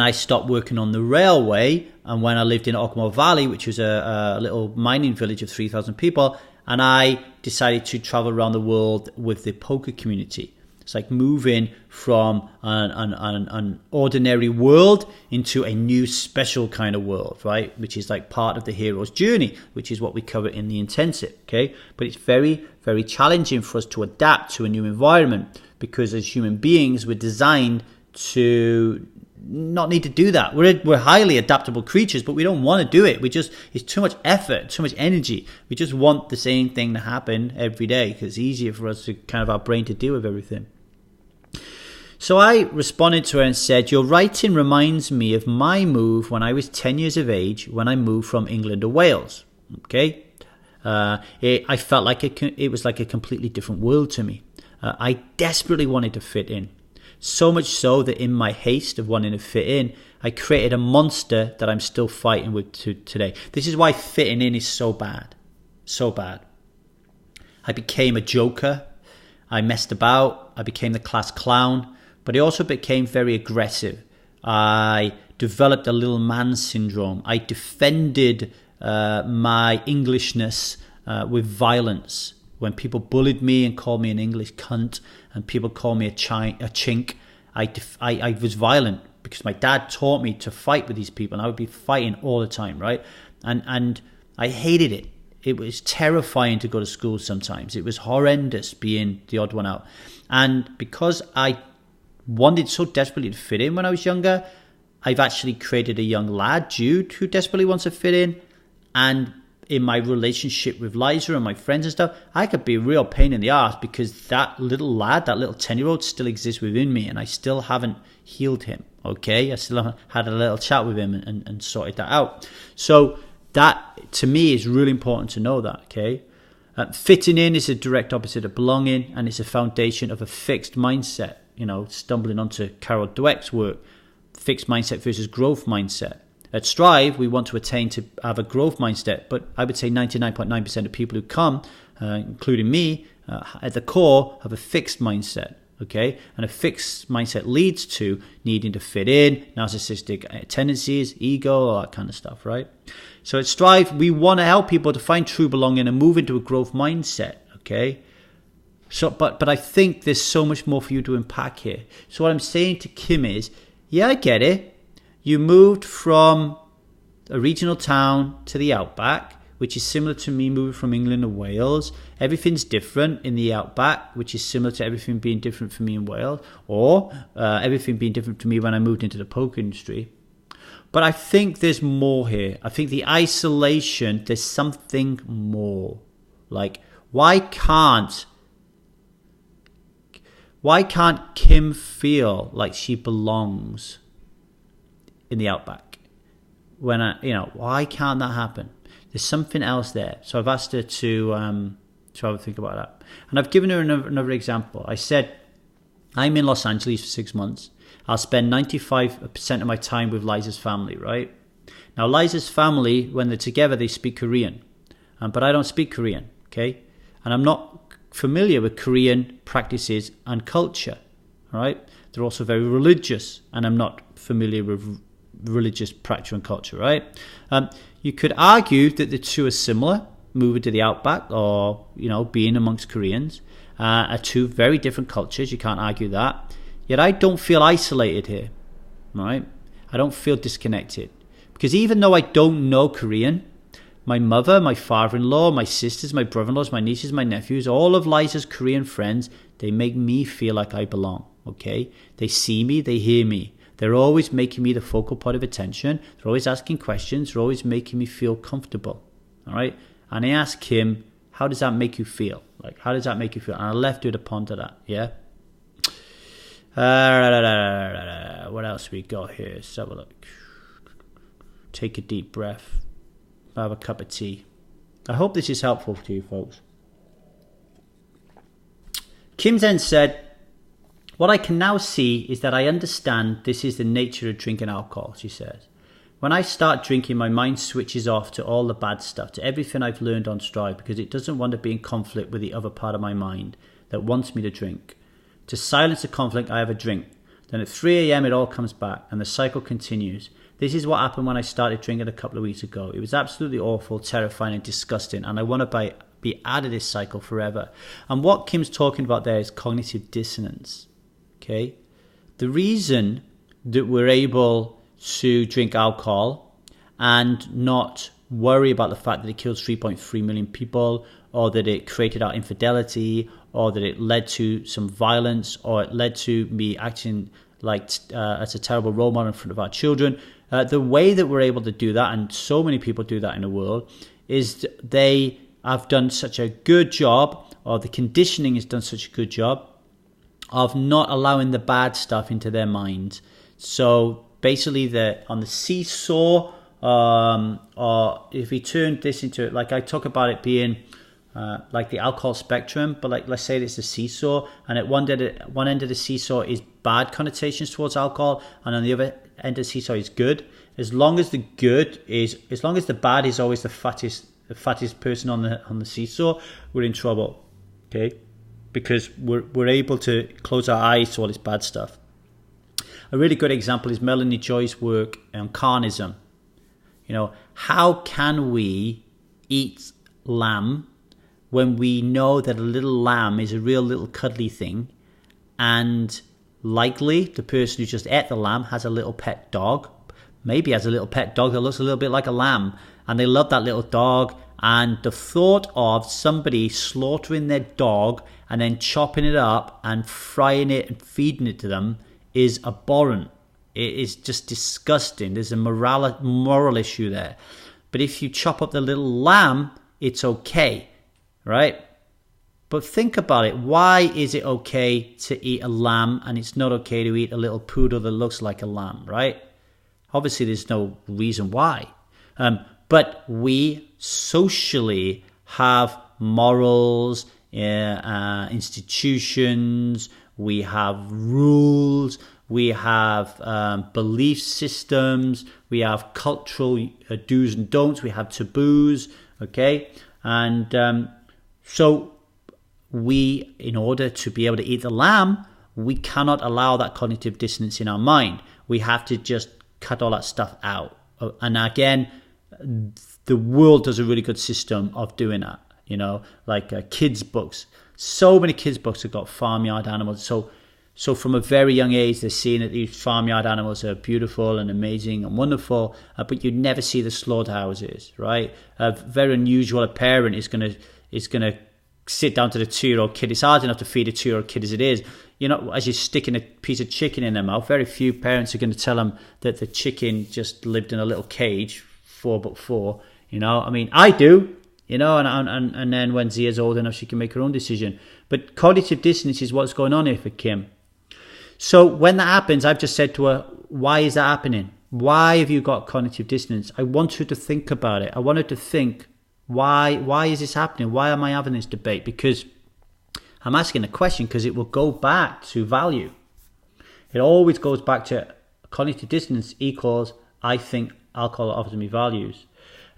[SPEAKER 1] I stopped working on the railway, and when I lived in Ogmore Valley, which was a little mining village of 3,000 people, and I decided to travel around the world with the poker community. It's like moving from an ordinary world into a new special kind of world, right? Which is like part of the hero's journey, which is what we cover in the intensive, okay? But it's very, very challenging for us to adapt to a new environment, because as human beings, we're designed to not need to do that. We're highly adaptable creatures, but we don't want to do it. It's too much effort, too much energy. We just want the same thing to happen every day, because it's easier for us to kind of our brain to deal with everything. So I responded to her and said, your writing reminds me of my move when I was 10 years of age, when I moved from England to Wales. Okay, I felt like it was like a completely different world to me. I desperately wanted to fit in. So much so that in my haste of wanting to fit in, I created a monster that I'm still fighting with today. This is why fitting in is so bad. So bad. I became a joker. I messed about. I became the class clown. But I also became very aggressive. I developed a little man syndrome. I defended my Englishness with violence. When people bullied me and called me an English cunt, and people called me a chink, I was violent, because my dad taught me to fight with these people, and I would be fighting all the time, right? And I hated it. It was terrifying to go to school sometimes. It was horrendous being the odd one out. And because I wanted so desperately to fit in when I was younger, I've actually created a young lad, Jude, who desperately wants to fit in. And in my relationship with Liza and my friends and stuff, I could be a real pain in the arse, because that little lad, that little 10-year-old still exists within me, and I still haven't healed him, okay? I still haven't had a little chat with him and sorted that out. So that, to me, is really important to know that, okay? Fitting in is a direct opposite of belonging, and it's a foundation of a fixed mindset. You know, stumbling onto Carol Dweck's work, fixed mindset versus growth mindset. At Strive, we want to attain to have a growth mindset, but I would say 99.9% of people who come, including me, at the core, have a fixed mindset, okay? And a fixed mindset leads to needing to fit in, narcissistic tendencies, ego, all that kind of stuff, right? So at Strive, we want to help people to find true belonging and move into a growth mindset, okay? So, but I think there's so much more for you to unpack here. So what I'm saying to Kim is, yeah, I get it. You moved from a regional town to the outback, which is similar to me moving from England to Wales. Everything's different in the outback, which is similar to everything being different for me in Wales, or everything being different for me when I moved into the poker industry. But I think there's more here. I think the isolation, there's something more. Like, why can't Kim feel like she belongs in the outback? Why can't that happen? There's something else there. So I've asked her to have a think about that. And I've given her another example. I said, I'm in Los Angeles for 6 months. I'll spend 95% of my time with Liza's family, right? Now, Liza's family, when they're together, they speak Korean. But I don't speak Korean, okay? And I'm not familiar with Korean practices and culture, all right? They're also very religious, and I'm not familiar with religious practice and culture, right? You could argue that the two are similar, moving to the outback or, being amongst Koreans, are two very different cultures. You can't argue that. Yet I don't feel isolated here, right? I don't feel disconnected. Because even though I don't know Korean, my mother, my father-in-law, my sisters, my brother-in-laws, my nieces, my nephews, all of Liza's Korean friends, they make me feel like I belong, okay? They see me, they hear me. They're always making me the focal point of attention. They're always asking questions. They're always making me feel comfortable, all right? And I asked him, how does that make you feel? Like, how does that make you feel? And I left her to ponder that, yeah? What else we got here? Let's have a look. take a deep breath, have a cup of tea. I hope this is helpful to you folks. Kim then said, what I can now see is that I understand this is the nature of drinking alcohol, she says. When I start drinking, my mind switches off to all the bad stuff, to everything I've learned on Strive, because it doesn't want to be in conflict with the other part of my mind that wants me to drink. To silence the conflict, I have a drink. Then at 3 a.m. it all comes back and the cycle continues. This is what happened when I started drinking a couple of weeks ago. It was absolutely awful, terrifying and disgusting, and I want to be out of this cycle forever. And what Kim's talking about there is cognitive dissonance. Okay? The reason that we're able to drink alcohol and not worry about the fact that it kills 3.3 million people, or that it created our infidelity, or that it led to some violence, or it led to me acting like as a terrible role model in front of our children. The way that we're able to do that, and so many people do that in the world, is they have done such a good job, or the conditioning has done such a good job of not allowing the bad stuff into their mind. So basically, on the seesaw, or if we turn this into, like I talk about it being like the alcohol spectrum, but like let's say it's a seesaw, and at one end of the seesaw is bad connotations towards alcohol, and on the other end of the seesaw is good. As long as the bad is always the fattest person on the seesaw, we're in trouble, okay? Because we're able to close our eyes to all this bad stuff. A really good example is Melanie Joy's work on carnism. You know, how can we eat lamb when we know that a little lamb is a real little cuddly thing, and likely the person who just ate the lamb has a little pet dog, maybe has a little pet dog that looks a little bit like a lamb, and they love that little dog, and the thought of somebody slaughtering their dog and then chopping it up and frying it and feeding it to them is abhorrent. It is just disgusting. There's a moral issue there. But if you chop up the little lamb, it's okay, right? But think about it. Why is it okay to eat a lamb and it's not okay to eat a little poodle that looks like a lamb, right? Obviously, there's no reason why. But we socially have morals, institutions, we have rules, we have belief systems, we have cultural do's and don'ts, we have taboos, okay? And so we, in order to be able to eat the lamb, we cannot allow that cognitive dissonance in our mind. We have to just cut all that stuff out. And again, the world does a really good system of doing that, you know, like kids' books. So many kids' books have got farmyard animals. So from a very young age, they're seeing that these farmyard animals are beautiful and amazing and wonderful, but you never see the slaughterhouses, right? Very unusual. A parent is gonna sit down to the 2-year-old kid. It's hard enough to feed a 2-year-old kid as it is. You know, as you're sticking a piece of chicken in their mouth, very few parents are going to tell them that the chicken just lived in a little cage, 4x4. You know, I mean, I do. You know, and then when Zia's old enough, she can make her own decision. But cognitive dissonance is what's going on here for Kim. So when that happens, I've just said to her, why is that happening? Why have you got cognitive dissonance? I want her to think about it. I want her to think, why is this happening? Why am I having this debate? Because I'm asking a question because it will go back to value. It always goes back to cognitive dissonance equals, I think alcohol offers me values.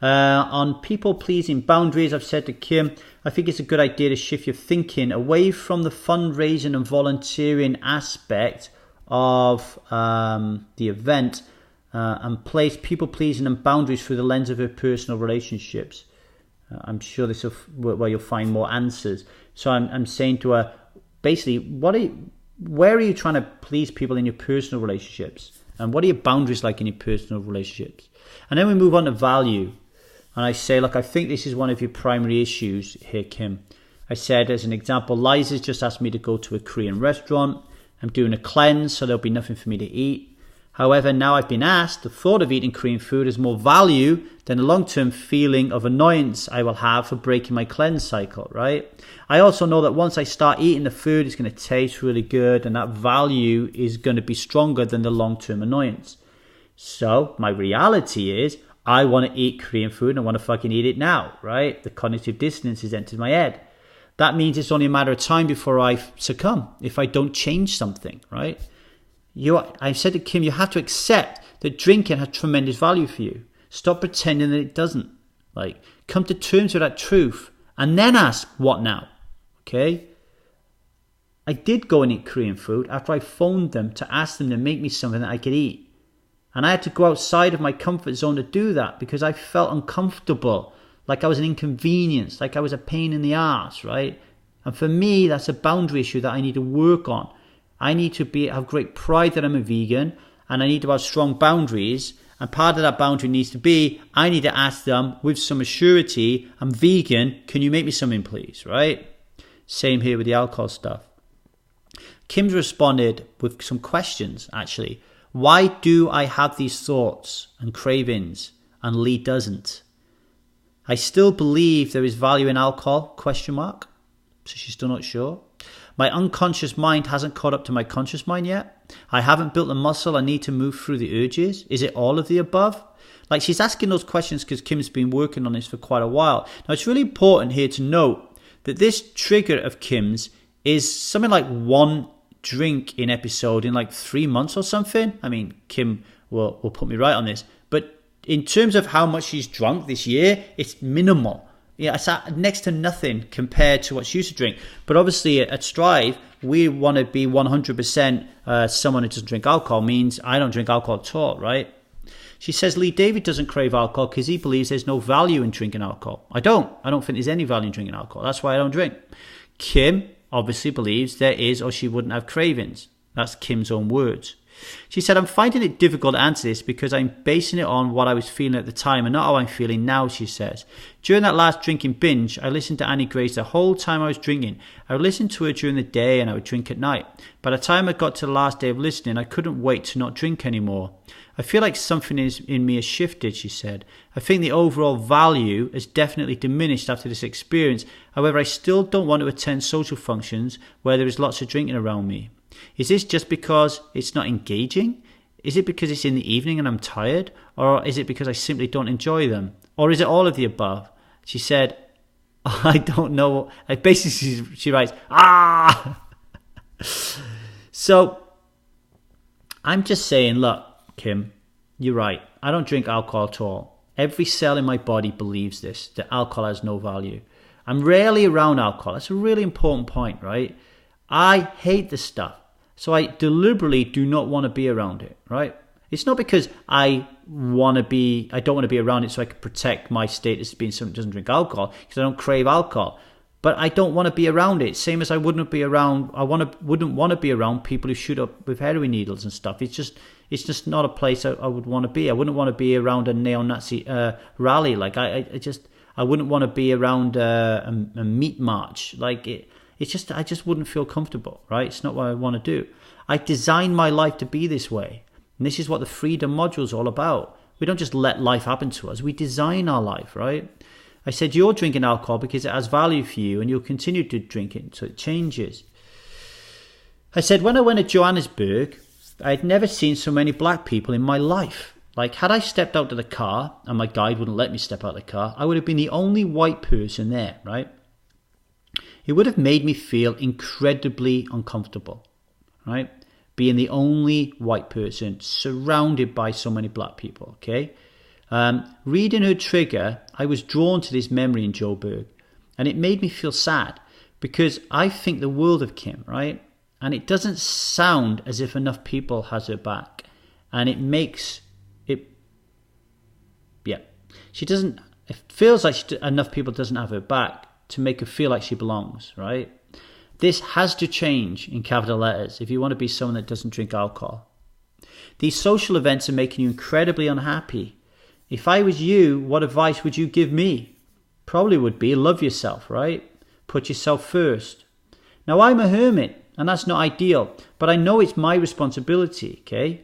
[SPEAKER 1] On people-pleasing boundaries, I've said to Kim, I think it's a good idea to shift your thinking away from the fundraising and volunteering aspect of the event and place people-pleasing and boundaries through the lens of her personal relationships. I'm sure this is where you'll find more answers. So I'm saying to her, basically, where are you trying to please people in your personal relationships? And what are your boundaries like in your personal relationships? And then we move on to value. And I say, look, I think this is one of your primary issues here, Kim. I said, as an example, Liza's just asked me to go to a Korean restaurant. I'm doing a cleanse, so there'll be nothing for me to eat. However, now I've been asked, the thought of eating Korean food has more value than the long-term feeling of annoyance I will have for breaking my cleanse cycle, right? I also know that once I start eating the food, it's going to taste really good, and that value is going to be stronger than the long-term annoyance. So my reality is, I want to eat Korean food and I want to fucking eat it now, right? The cognitive dissonance has entered my head. That means it's only a matter of time before I succumb if I don't change something, right? I said to Kim, you have to accept that drinking has tremendous value for you. Stop pretending that it doesn't. Like, come to terms with that truth and then ask, what now? Okay? I did go and eat Korean food after I phoned them to ask them to make me something that I could eat. And I had to go outside of my comfort zone to do that because I felt uncomfortable, like I was an inconvenience, like I was a pain in the arse, right? And for me, that's a boundary issue that I need to work on. I need to have great pride that I'm a vegan, and I need to have strong boundaries. And part of that boundary needs to be, I need to ask them with some assurity, I'm vegan, can you make me something please, right? Same here with the alcohol stuff. Kim's responded with some questions, actually. Why do I have these thoughts and cravings and Lee doesn't? I still believe there is value in alcohol, ? So she's still not sure. My unconscious mind hasn't caught up to my conscious mind yet. I haven't built the muscle I need to move through the urges. Is it all of the above? Like, she's asking those questions because Kim's been working on this for quite a while. Now, it's really important here to note that this trigger of Kim's is something like one drink in episode in like 3 months or something. I mean, Kim will put me right on this. But in terms of how much she's drunk this year, it's minimal. Yeah, it's next to nothing compared to what she used to drink. But obviously at Strive, we want to be 100% someone who doesn't drink alcohol. Means I don't drink alcohol at all, right? She says Lee Davy doesn't crave alcohol because he believes there's no value in drinking alcohol. I don't think there's any value in drinking alcohol. That's why I don't drink. Kim obviously believes there is, or she wouldn't have cravings. That's Kim's own words. She said, I'm finding it difficult to answer this because I'm basing it on what I was feeling at the time and not how I'm feeling now, she says. During that last drinking binge, I listened to Annie Grace the whole time I was drinking. I would listen to her during the day and I would drink at night. By the time I got to the last day of listening, I couldn't wait to not drink anymore. I feel like something in me has shifted, she said. I think the overall value has definitely diminished after this experience. However, I still don't want to attend social functions where there is lots of drinking around me. Is this just because it's not engaging? Is it because it's in the evening and I'm tired? Or is it because I simply don't enjoy them? Or is it all of the above? She said, I don't know. Basically, she writes, So, I'm just saying, look, Kim, you're right. I don't drink alcohol at all. Every cell in my body believes this, that alcohol has no value. I'm rarely around alcohol. That's a really important point, right? I hate this stuff. So I deliberately do not want to be around it, right? It's not because I don't want to be around it so I can protect my status as being someone who doesn't drink alcohol, because I don't crave alcohol. But I don't want to be around it. Same as I wouldn't want to be around people who shoot up with heroin needles and stuff. It's just not a place I would want to be. I wouldn't want to be around a neo-Nazi rally. Like I wouldn't want to be around a meat march. Like I just wouldn't feel comfortable, right? It's not what I want to do. I designed my life to be this way. And this is what the freedom module is all about. We don't just let life happen to us. We design our life, right? I said, you're drinking alcohol because it has value for you and you'll continue to drink it, so it changes. I said, when I went to Johannesburg, I had never seen so many black people in my life. Like, had I stepped out to the car, and my guide wouldn't let me step out of the car, I would have been the only white person there, right? It would have made me feel incredibly uncomfortable, right? Being the only white person surrounded by so many black people, okay? Reading her trigger, I was drawn to this memory in Joburg, and it made me feel sad because I think the world of Kim, right? And it doesn't sound as if enough people has her back, and it feels like enough people doesn't have her back to make her feel like she belongs, right? This has to change in capital letters if you want to be someone that doesn't drink alcohol. These social events are making you incredibly unhappy. If I was you, what advice would you give me? Probably would be love yourself, right? Put yourself first. Now, I'm a hermit, and that's not ideal, but I know it's my responsibility, okay?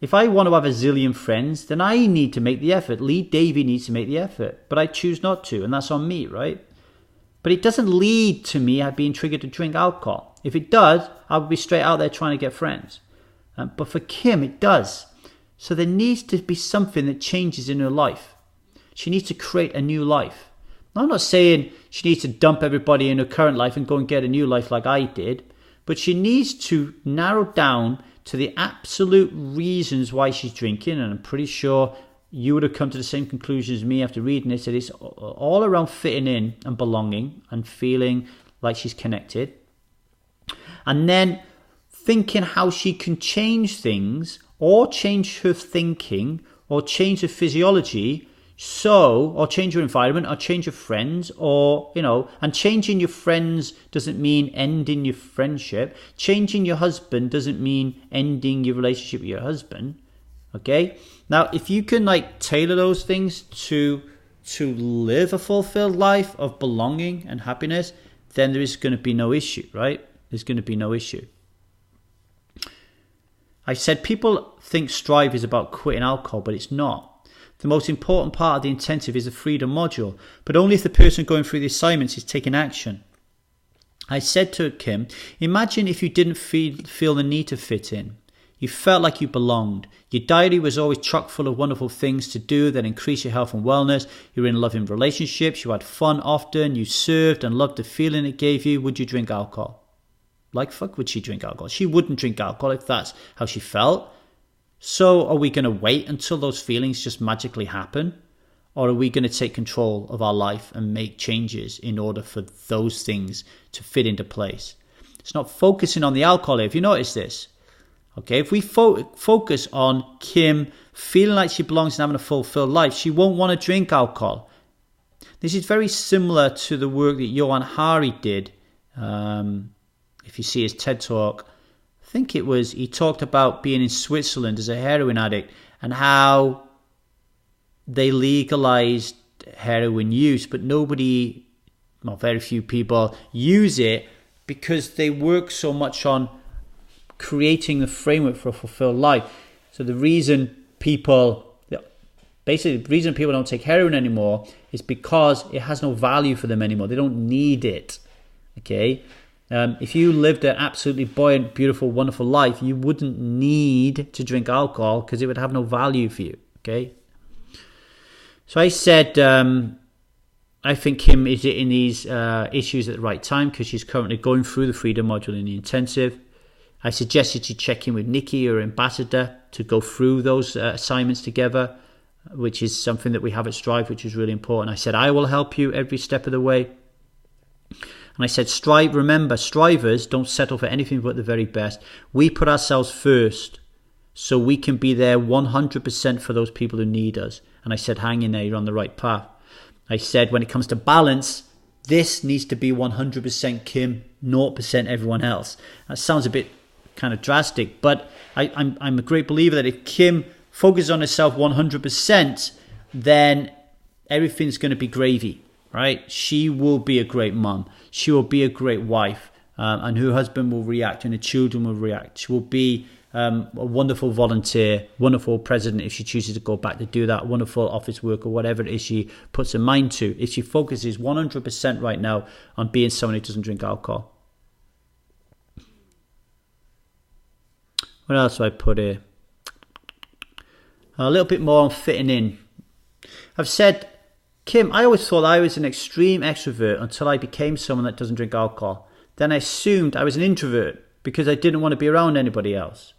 [SPEAKER 1] If I want to have a zillion friends, then I need to make the effort. Lee Davy needs to make the effort, but I choose not to, and that's on me, right? But it doesn't lead to me being triggered to drink alcohol. If it does, I would be straight out there trying to get friends. But for Kim, it does. So there needs to be something that changes in her life. She needs to create a new life. Now, I'm not saying she needs to dump everybody in her current life and go and get a new life like I did, but she needs to narrow down to the absolute reasons why she's drinking, and I'm pretty sure you would have come to the same conclusion as me after reading this, that it's all around fitting in and belonging and feeling like she's connected. And then thinking how she can change things or change her thinking or change her physiology, or change your environment or change your friends, or, and changing your friends doesn't mean ending your friendship. Changing your husband doesn't mean ending your relationship with your husband. Okay? Now, if you can tailor those things to live a fulfilled life of belonging and happiness, then there is going to be no issue, right? There's going to be no issue. I said people think Strive is about quitting alcohol, but it's not. The most important part of the intensive is the freedom module, but only if the person going through the assignments is taking action. I said to Kim, imagine if you didn't feel the need to fit in. You felt like you belonged. Your diary was always chock full of wonderful things to do that increase your health and wellness. You were in loving relationships. You had fun often. You served and loved the feeling it gave you. Would you drink alcohol? Like fuck would she drink alcohol? She wouldn't drink alcohol if that's how she felt. So are we going to wait until those feelings just magically happen? Or are we going to take control of our life and make changes in order for those things to fit into place? It's not focusing on the alcohol. If you notice this, okay, if we focus on Kim feeling like she belongs and having a fulfilled life, she won't want to drink alcohol. This is very similar to the work that Johan Hari did. If you see his TED Talk, I think it was, he talked about being in Switzerland as a heroin addict and how they legalized heroin use, but very few people use it because they work so much on creating the framework for a fulfilled life. So the reason people don't take heroin anymore is because it has no value for them anymore. They don't need it. Okay? If you lived an absolutely buoyant, beautiful, wonderful life, you wouldn't need to drink alcohol because it would have no value for you. Okay? So I said, I think Kim is in these issues at the right time because she's currently going through the freedom module in the intensive. I suggested she check in with Nikki, her ambassador, to go through those assignments together, which is something that we have at Strive, which is really important. I said, I will help you every step of the way. And I said, remember, strivers don't settle for anything but the very best. We put ourselves first so we can be there 100% for those people who need us. And I said, hang in there, you're on the right path. I said, when it comes to balance, this needs to be 100% Kim, 0% everyone else. That sounds a bit kind of drastic, but I'm a great believer that if Kim focuses on herself 100%, then everything's going to be gravy. Right? She will be a great mum. She will be a great wife, and her husband will react, and the children will react. She will be a wonderful volunteer, wonderful president if she chooses to go back to do that, wonderful office worker, whatever it is she puts her mind to. If she focuses 100% right now on being someone who doesn't drink alcohol. What else do I put here? A little bit more on fitting in. I've said, Kim, I always thought I was an extreme extrovert until I became someone that doesn't drink alcohol. Then I assumed I was an introvert because I didn't want to be around anybody else.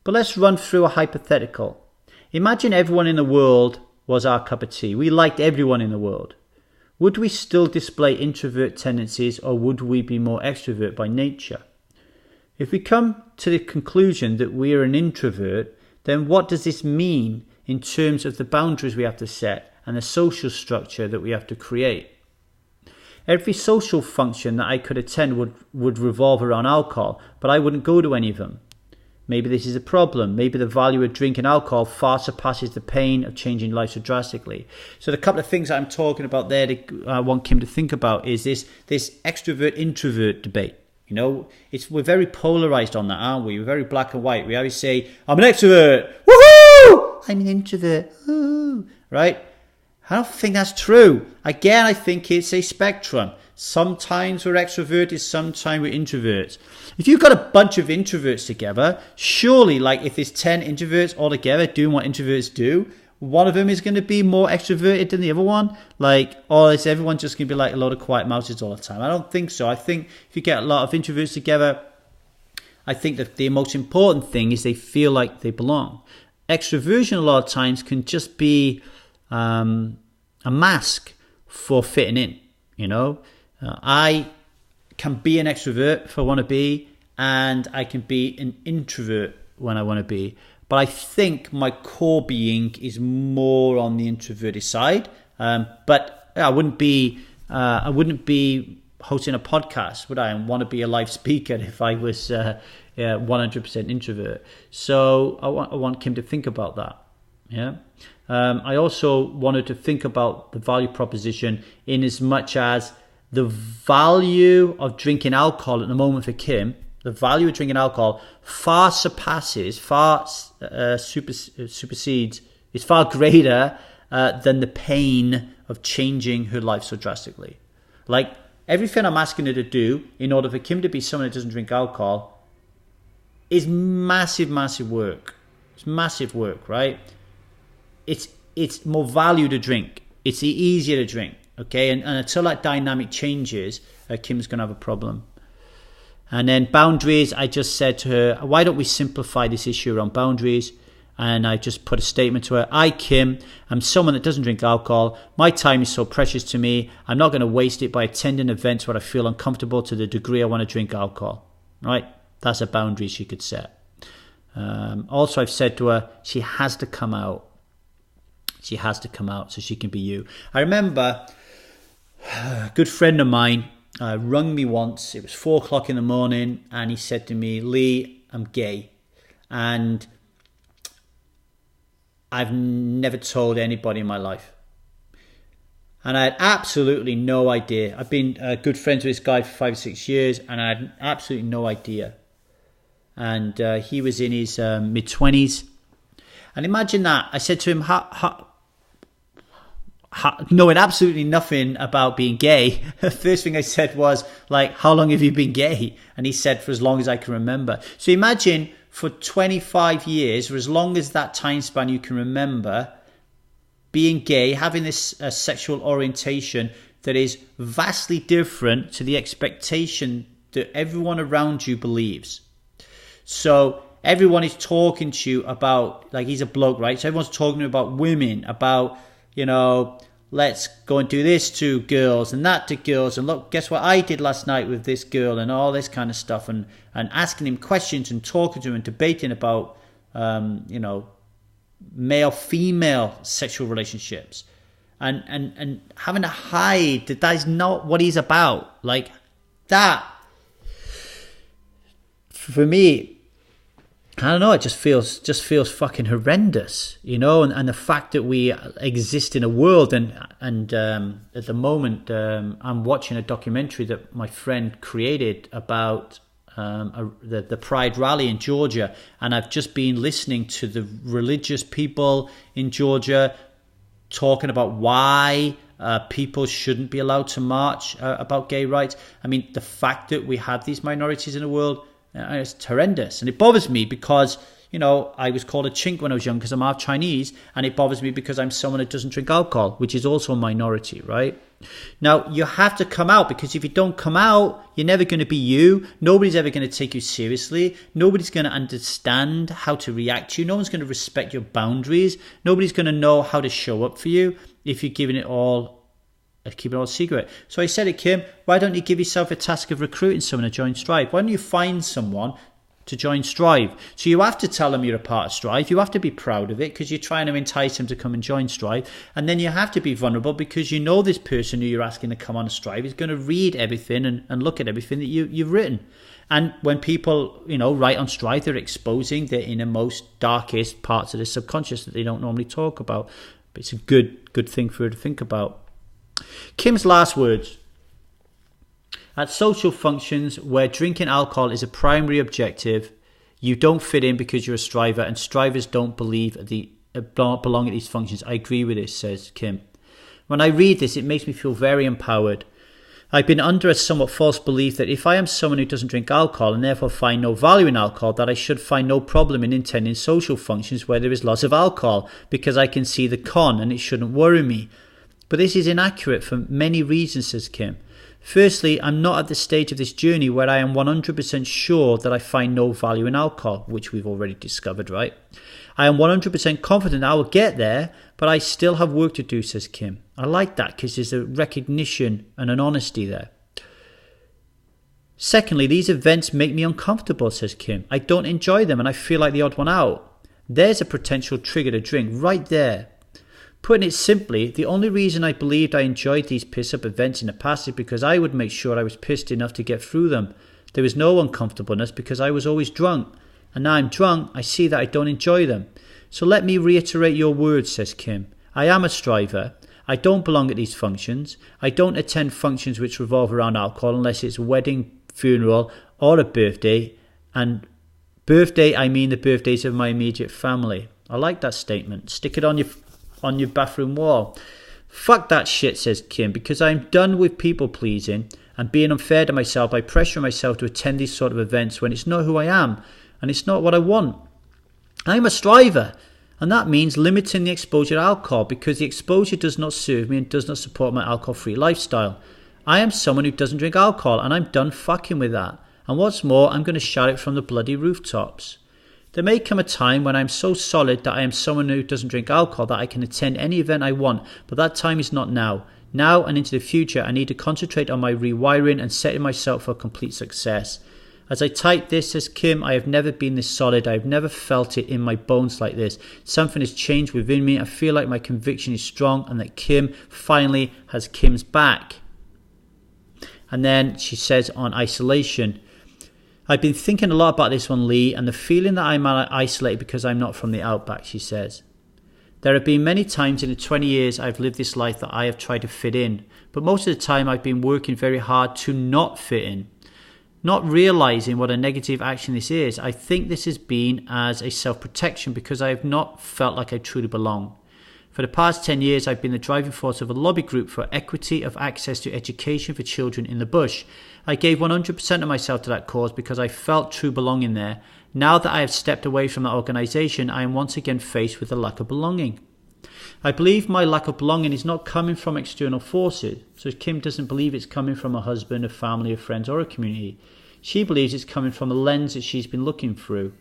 [SPEAKER 1] But let's run through a hypothetical. Imagine everyone in the world was our cup of tea. We liked everyone in the world. Would we still display introvert tendencies, or would we be more extrovert by nature? If we come to the conclusion that we are an introvert, then what does this mean in terms of the boundaries we have to set and the social structure that we have to create? Every social function that I could attend would revolve around alcohol, but I wouldn't go to any of them. Maybe this is a problem. Maybe the value of drinking alcohol far surpasses the pain of changing life so drastically. So the couple of things I'm talking about there that I want Kim to think about is this extrovert-introvert debate. You know, we're very polarized on that, aren't we? We're very black and white. We always say, I'm an extrovert. Woohoo! I'm an introvert. Ooh. Right? I don't think that's true. Again, I think it's a spectrum. Sometimes we're extroverted, sometimes we're introverts. If you've got a bunch of introverts together, surely, like if there's 10 introverts all together doing what introverts do, one of them is going to be more extroverted than the other one. Like, or is everyone just going to be like a lot of quiet mouses all the time? I don't think so. I think if you get a lot of introverts together, I think that the most important thing is they feel like they belong. Extroversion a lot of times can just be a mask for fitting in, you know. I can be an extrovert if I want to be, and I can be an introvert when I want to be. But I think my core being is more on the introverted side. But I wouldn't be hosting a podcast, would I? And want to be a live speaker if I was 100% introvert. So I want Kim to think about that. Yeah. I also wanted to think about the value proposition in as much as the value of drinking alcohol at the moment for Kim. The value of drinking alcohol far supersedes, is far greater than the pain of changing her life so drastically. Like, everything I'm asking her to do in order for Kim to be someone that doesn't drink alcohol is massive, massive work. It's massive work, right? It's more value to drink. It's easier to drink, okay? And until that dynamic changes, Kim's going to have a problem. And then boundaries, I just said to her, why don't we simplify this issue around boundaries? And I just put a statement to her. I, Kim, am someone that doesn't drink alcohol. My time is so precious to me. I'm not going to waste it by attending events where I feel uncomfortable to the degree I want to drink alcohol. Right? That's a boundary she could set. Also, I've said to her, she has to come out. She has to come out so she can be you. I remember a good friend of mine rung me once. It was 4:00 in the morning, and he said to me, Lee, I'm gay. And I've never told anybody in my life. And I had absolutely no idea. I've been good friends with this guy for 5 or 6 years, and I had absolutely no idea. And he was in his mid-20s. And imagine that. I said to him, knowing absolutely nothing about being gay, the first thing I said was, like, how long have you been gay? And he said, for as long as I can remember. So imagine for 25 years, or as long as that time span you can remember, being gay, having this sexual orientation that is vastly different to the expectation that everyone around you believes. So everyone is talking to you about, like, he's a bloke, right? So everyone's talking to you about women, about, you know, let's go and do this to girls and that to girls. And look, guess what I did last night with this girl, and all this kind of stuff. And asking him questions and talking to him and debating about, male-female sexual relationships. And having to hide that is not what he's about. Like, that, for me, I don't know, it just feels fucking horrendous, you know, and the fact that we exist in a world, and at the moment I'm watching a documentary that my friend created about the Pride rally in Georgia, and I've just been listening to the religious people in Georgia talking about why people shouldn't be allowed to march about gay rights. I mean, the fact that we have these minorities in the world, it's horrendous, and it bothers me because, you know, I was called a chink when I was young because I'm half Chinese, and it bothers me because I'm someone that doesn't drink alcohol, which is also a minority, right? Now, you have to come out, because if you don't come out, you're never going to be you. Nobody's ever going to take you seriously. Nobody's going to understand how to react to you. No one's going to respect your boundaries. Nobody's going to know how to show up for you if you're giving it all, keep it all secret. So I said to Kim, why don't you give yourself a task of recruiting someone to join Strive? Why don't you find someone to join Strive? So you have to tell them you're a part of Strive. You have to be proud of it because you're trying to entice them to come and join Strive. And then you have to be vulnerable because you know this person who you're asking to come on a Strive is going to read everything and look at everything that you've written. And when people, you know, write on Strive, they're exposing their innermost, darkest parts of the subconscious that they don't normally talk about. But it's a good thing for her to think about. Kim's last words. At social functions where drinking alcohol is a primary objective, you don't fit in because you're a striver, and strivers don't belong at these functions. I agree with this, says Kim. When I read this, it makes me feel very empowered. I've been under a somewhat false belief that if I am someone who doesn't drink alcohol and therefore find no value in alcohol, that I should find no problem in attending social functions where there is lots of alcohol because I can see the con and it shouldn't worry me. But this is inaccurate for many reasons, says Kim. Firstly, I'm not at the stage of this journey where I am 100% sure that I find no value in alcohol, which we've already discovered, right? I am 100% confident I will get there, but I still have work to do, says Kim. I like that because there's a recognition and an honesty there. Secondly, these events make me uncomfortable, says Kim. I don't enjoy them and I feel like the odd one out. There's a potential trigger to drink right there. Putting it simply, the only reason I believed I enjoyed these piss-up events in the past is because I would make sure I was pissed enough to get through them. There was no uncomfortableness because I was always drunk. And now I'm drunk, I see that I don't enjoy them. So let me reiterate your words, says Kim. I am a striver. I don't belong at these functions. I don't attend functions which revolve around alcohol unless it's a wedding, funeral, or a birthday. And birthday, I mean the birthdays of my immediate family. I like that statement. Stick it on your bathroom wall. Fuck that shit, says Kim, because I'm done with people pleasing and being unfair to myself by pressuring myself to attend these sort of events when it's not who I am and it's not what I want. I'm a striver, and that means limiting the exposure to alcohol because the exposure does not serve me and does not support my alcohol-free lifestyle. I am someone who doesn't drink alcohol and I'm done fucking with that. And what's more, I'm going to shout it from the bloody rooftops. There may come a time when I'm so solid that I am someone who doesn't drink alcohol that I can attend any event I want, but that time is not now. Now and into the future, I need to concentrate on my rewiring and setting myself for complete success. As I type this, says Kim, I have never been this solid. I have never felt it in my bones like this. Something has changed within me. I feel like my conviction is strong and that Kim finally has Kim's back. And then she says on isolation, I've been thinking a lot about this one, Lee, and the feeling that I'm isolated because I'm not from the outback, she says. There have been many times in the 20 years I've lived this life that I have tried to fit in, but most of the time I've been working very hard to not fit in. Not realising what a negative action this is, I think this has been as a self-protection because I have not felt like I truly belong. For the past 10 years, I've been the driving force of a lobby group for equity of access to education for children in the bush. I gave 100% of myself to that cause because I felt true belonging there. Now that I have stepped away from that organisation, I am once again faced with a lack of belonging. I believe my lack of belonging is not coming from external forces. So Kim doesn't believe it's coming from a husband, a family, a friends or a community. She believes it's coming from a lens that she's been looking through.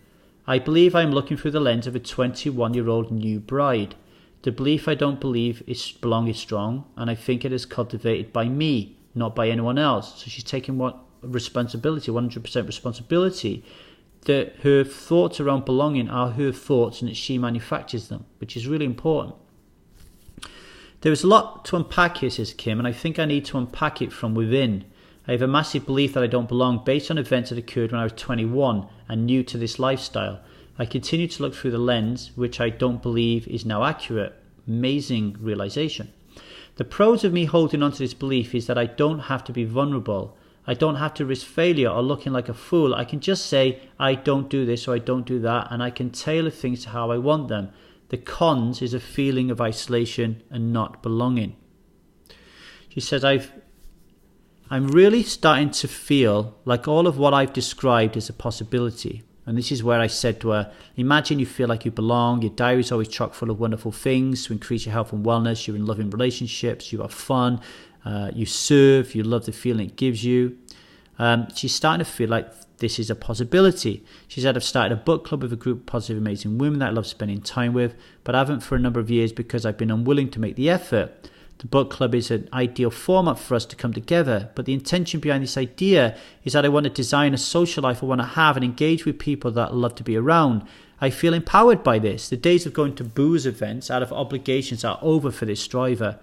[SPEAKER 1] I believe I am looking through the lens of a 21-year-old new bride. The belief I don't believe belong is strong, and I think it is cultivated by me, not by anyone else. So she's taking 100% responsibility that her thoughts around belonging are her thoughts and that she manufactures them, which is really important. There is a lot to unpack here, says Kim, and I think I need to unpack it from within. I have a massive belief that I don't belong based on events that occurred when I was 21 and new to this lifestyle. I continue to look through the lens, which I don't believe is now accurate. Amazing realization. The pros of me holding on to this belief is that I don't have to be vulnerable. I don't have to risk failure or looking like a fool. I can just say, I don't do this or I don't do that, and I can tailor things to how I want them. The cons is a feeling of isolation and not belonging. She says, I'm really starting to feel like all of what I've described is a possibility. And this is where I said to her, imagine you feel like you belong, your diary is always chock full of wonderful things to increase your health and wellness, you're in loving relationships, you have fun, you serve, you love the feeling it gives you. She's starting to feel like this is a possibility. She said, I've started a book club with a group of positive, amazing women that I love spending time with, but I haven't for a number of years because I've been unwilling to make the effort. The book club is an ideal format for us to come together, but the intention behind this idea is that I want to design a social life I want to have and engage with people that I love to be around. I feel empowered by this. The days of going to booze events out of obligations are over for this striver.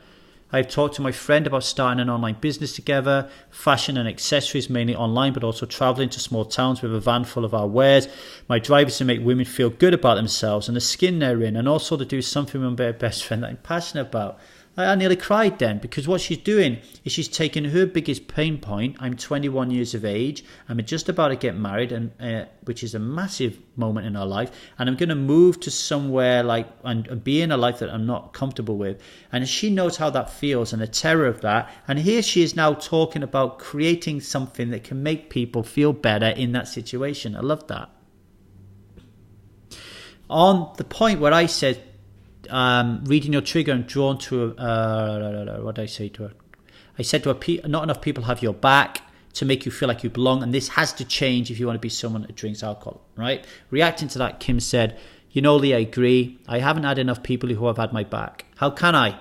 [SPEAKER 1] I've talked to my friend about starting an online business together, fashion and accessories mainly online, but also traveling to small towns with a van full of our wares. My drive is to make women feel good about themselves and the skin they're in, and also to do something with my best friend that I'm passionate about. I nearly cried then, because what she's doing is she's taking her biggest pain point. I'm 21 years of age. I'm just about to get married, and which is a massive moment in our life. And I'm going to move to somewhere and be in a life that I'm not comfortable with. And she knows how that feels and the terror of that. And here she is now talking about creating something that can make people feel better in that situation. I love that. On the point where I said, reading your trigger and drawn to what did I say to her? I said to her, not enough people have your back to make you feel like you belong, and this has to change if you want to be someone that drinks alcohol, right? Reacting to that, Kim said, Lee, I agree. I haven't had enough people who have had my back. How can I?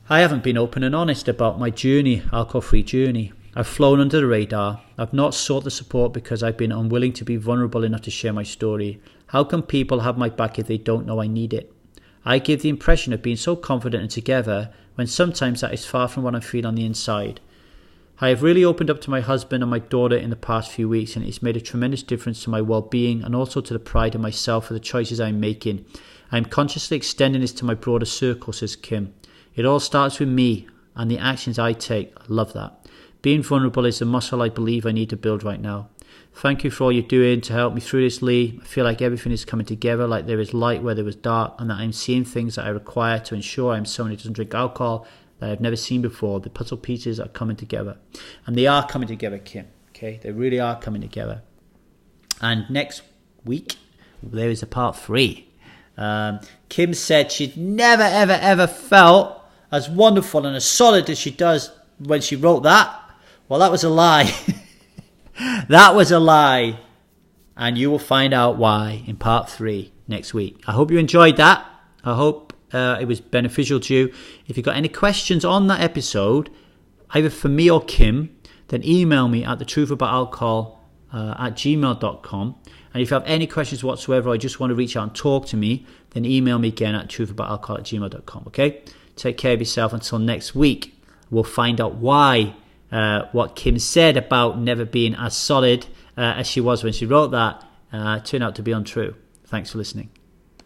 [SPEAKER 1] I haven't been open and honest about my journey, alcohol-free journey. I've flown under the radar. I've not sought the support because I've been unwilling to be vulnerable enough to share my story. How can people have my back if they don't know I need it? I give the impression of being so confident and together when sometimes that is far from what I feel on the inside. I have really opened up to my husband and my daughter in the past few weeks, and it's made a tremendous difference to my well-being and also to the pride in myself for the choices I'm making. I am consciously extending this to my broader circle, says Kim. It all starts with me and the actions I take. I love that. Being vulnerable is a muscle I believe I need to build right now. Thank you for all you're doing to help me through this, Lee. I feel like everything is coming together, like there is light where there was dark, and that I'm seeing things that I require to ensure I'm someone who doesn't drink alcohol that I've never seen before. The puzzle pieces are coming together. And they are coming together, Kim. Okay, they really are coming together. And next week, there is a part 3. Kim said she'd never, ever, ever felt as wonderful and as solid as she does when she wrote that. Well, that was a lie. That was a lie. And you will find out why in part 3 next week. I hope you enjoyed that. I hope it was beneficial to you. If you've got any questions on that episode, either for me or Kim, then email me at thetruthaboutalcohol@gmail.com. And if you have any questions whatsoever, or just want to reach out and talk to me, then email me again at truthaboutalcohol@gmail.com. Okay? Take care of yourself until next week. We'll find out why what Kim said about never being as solid as she was when she wrote that turned out to be untrue. Thanks for listening.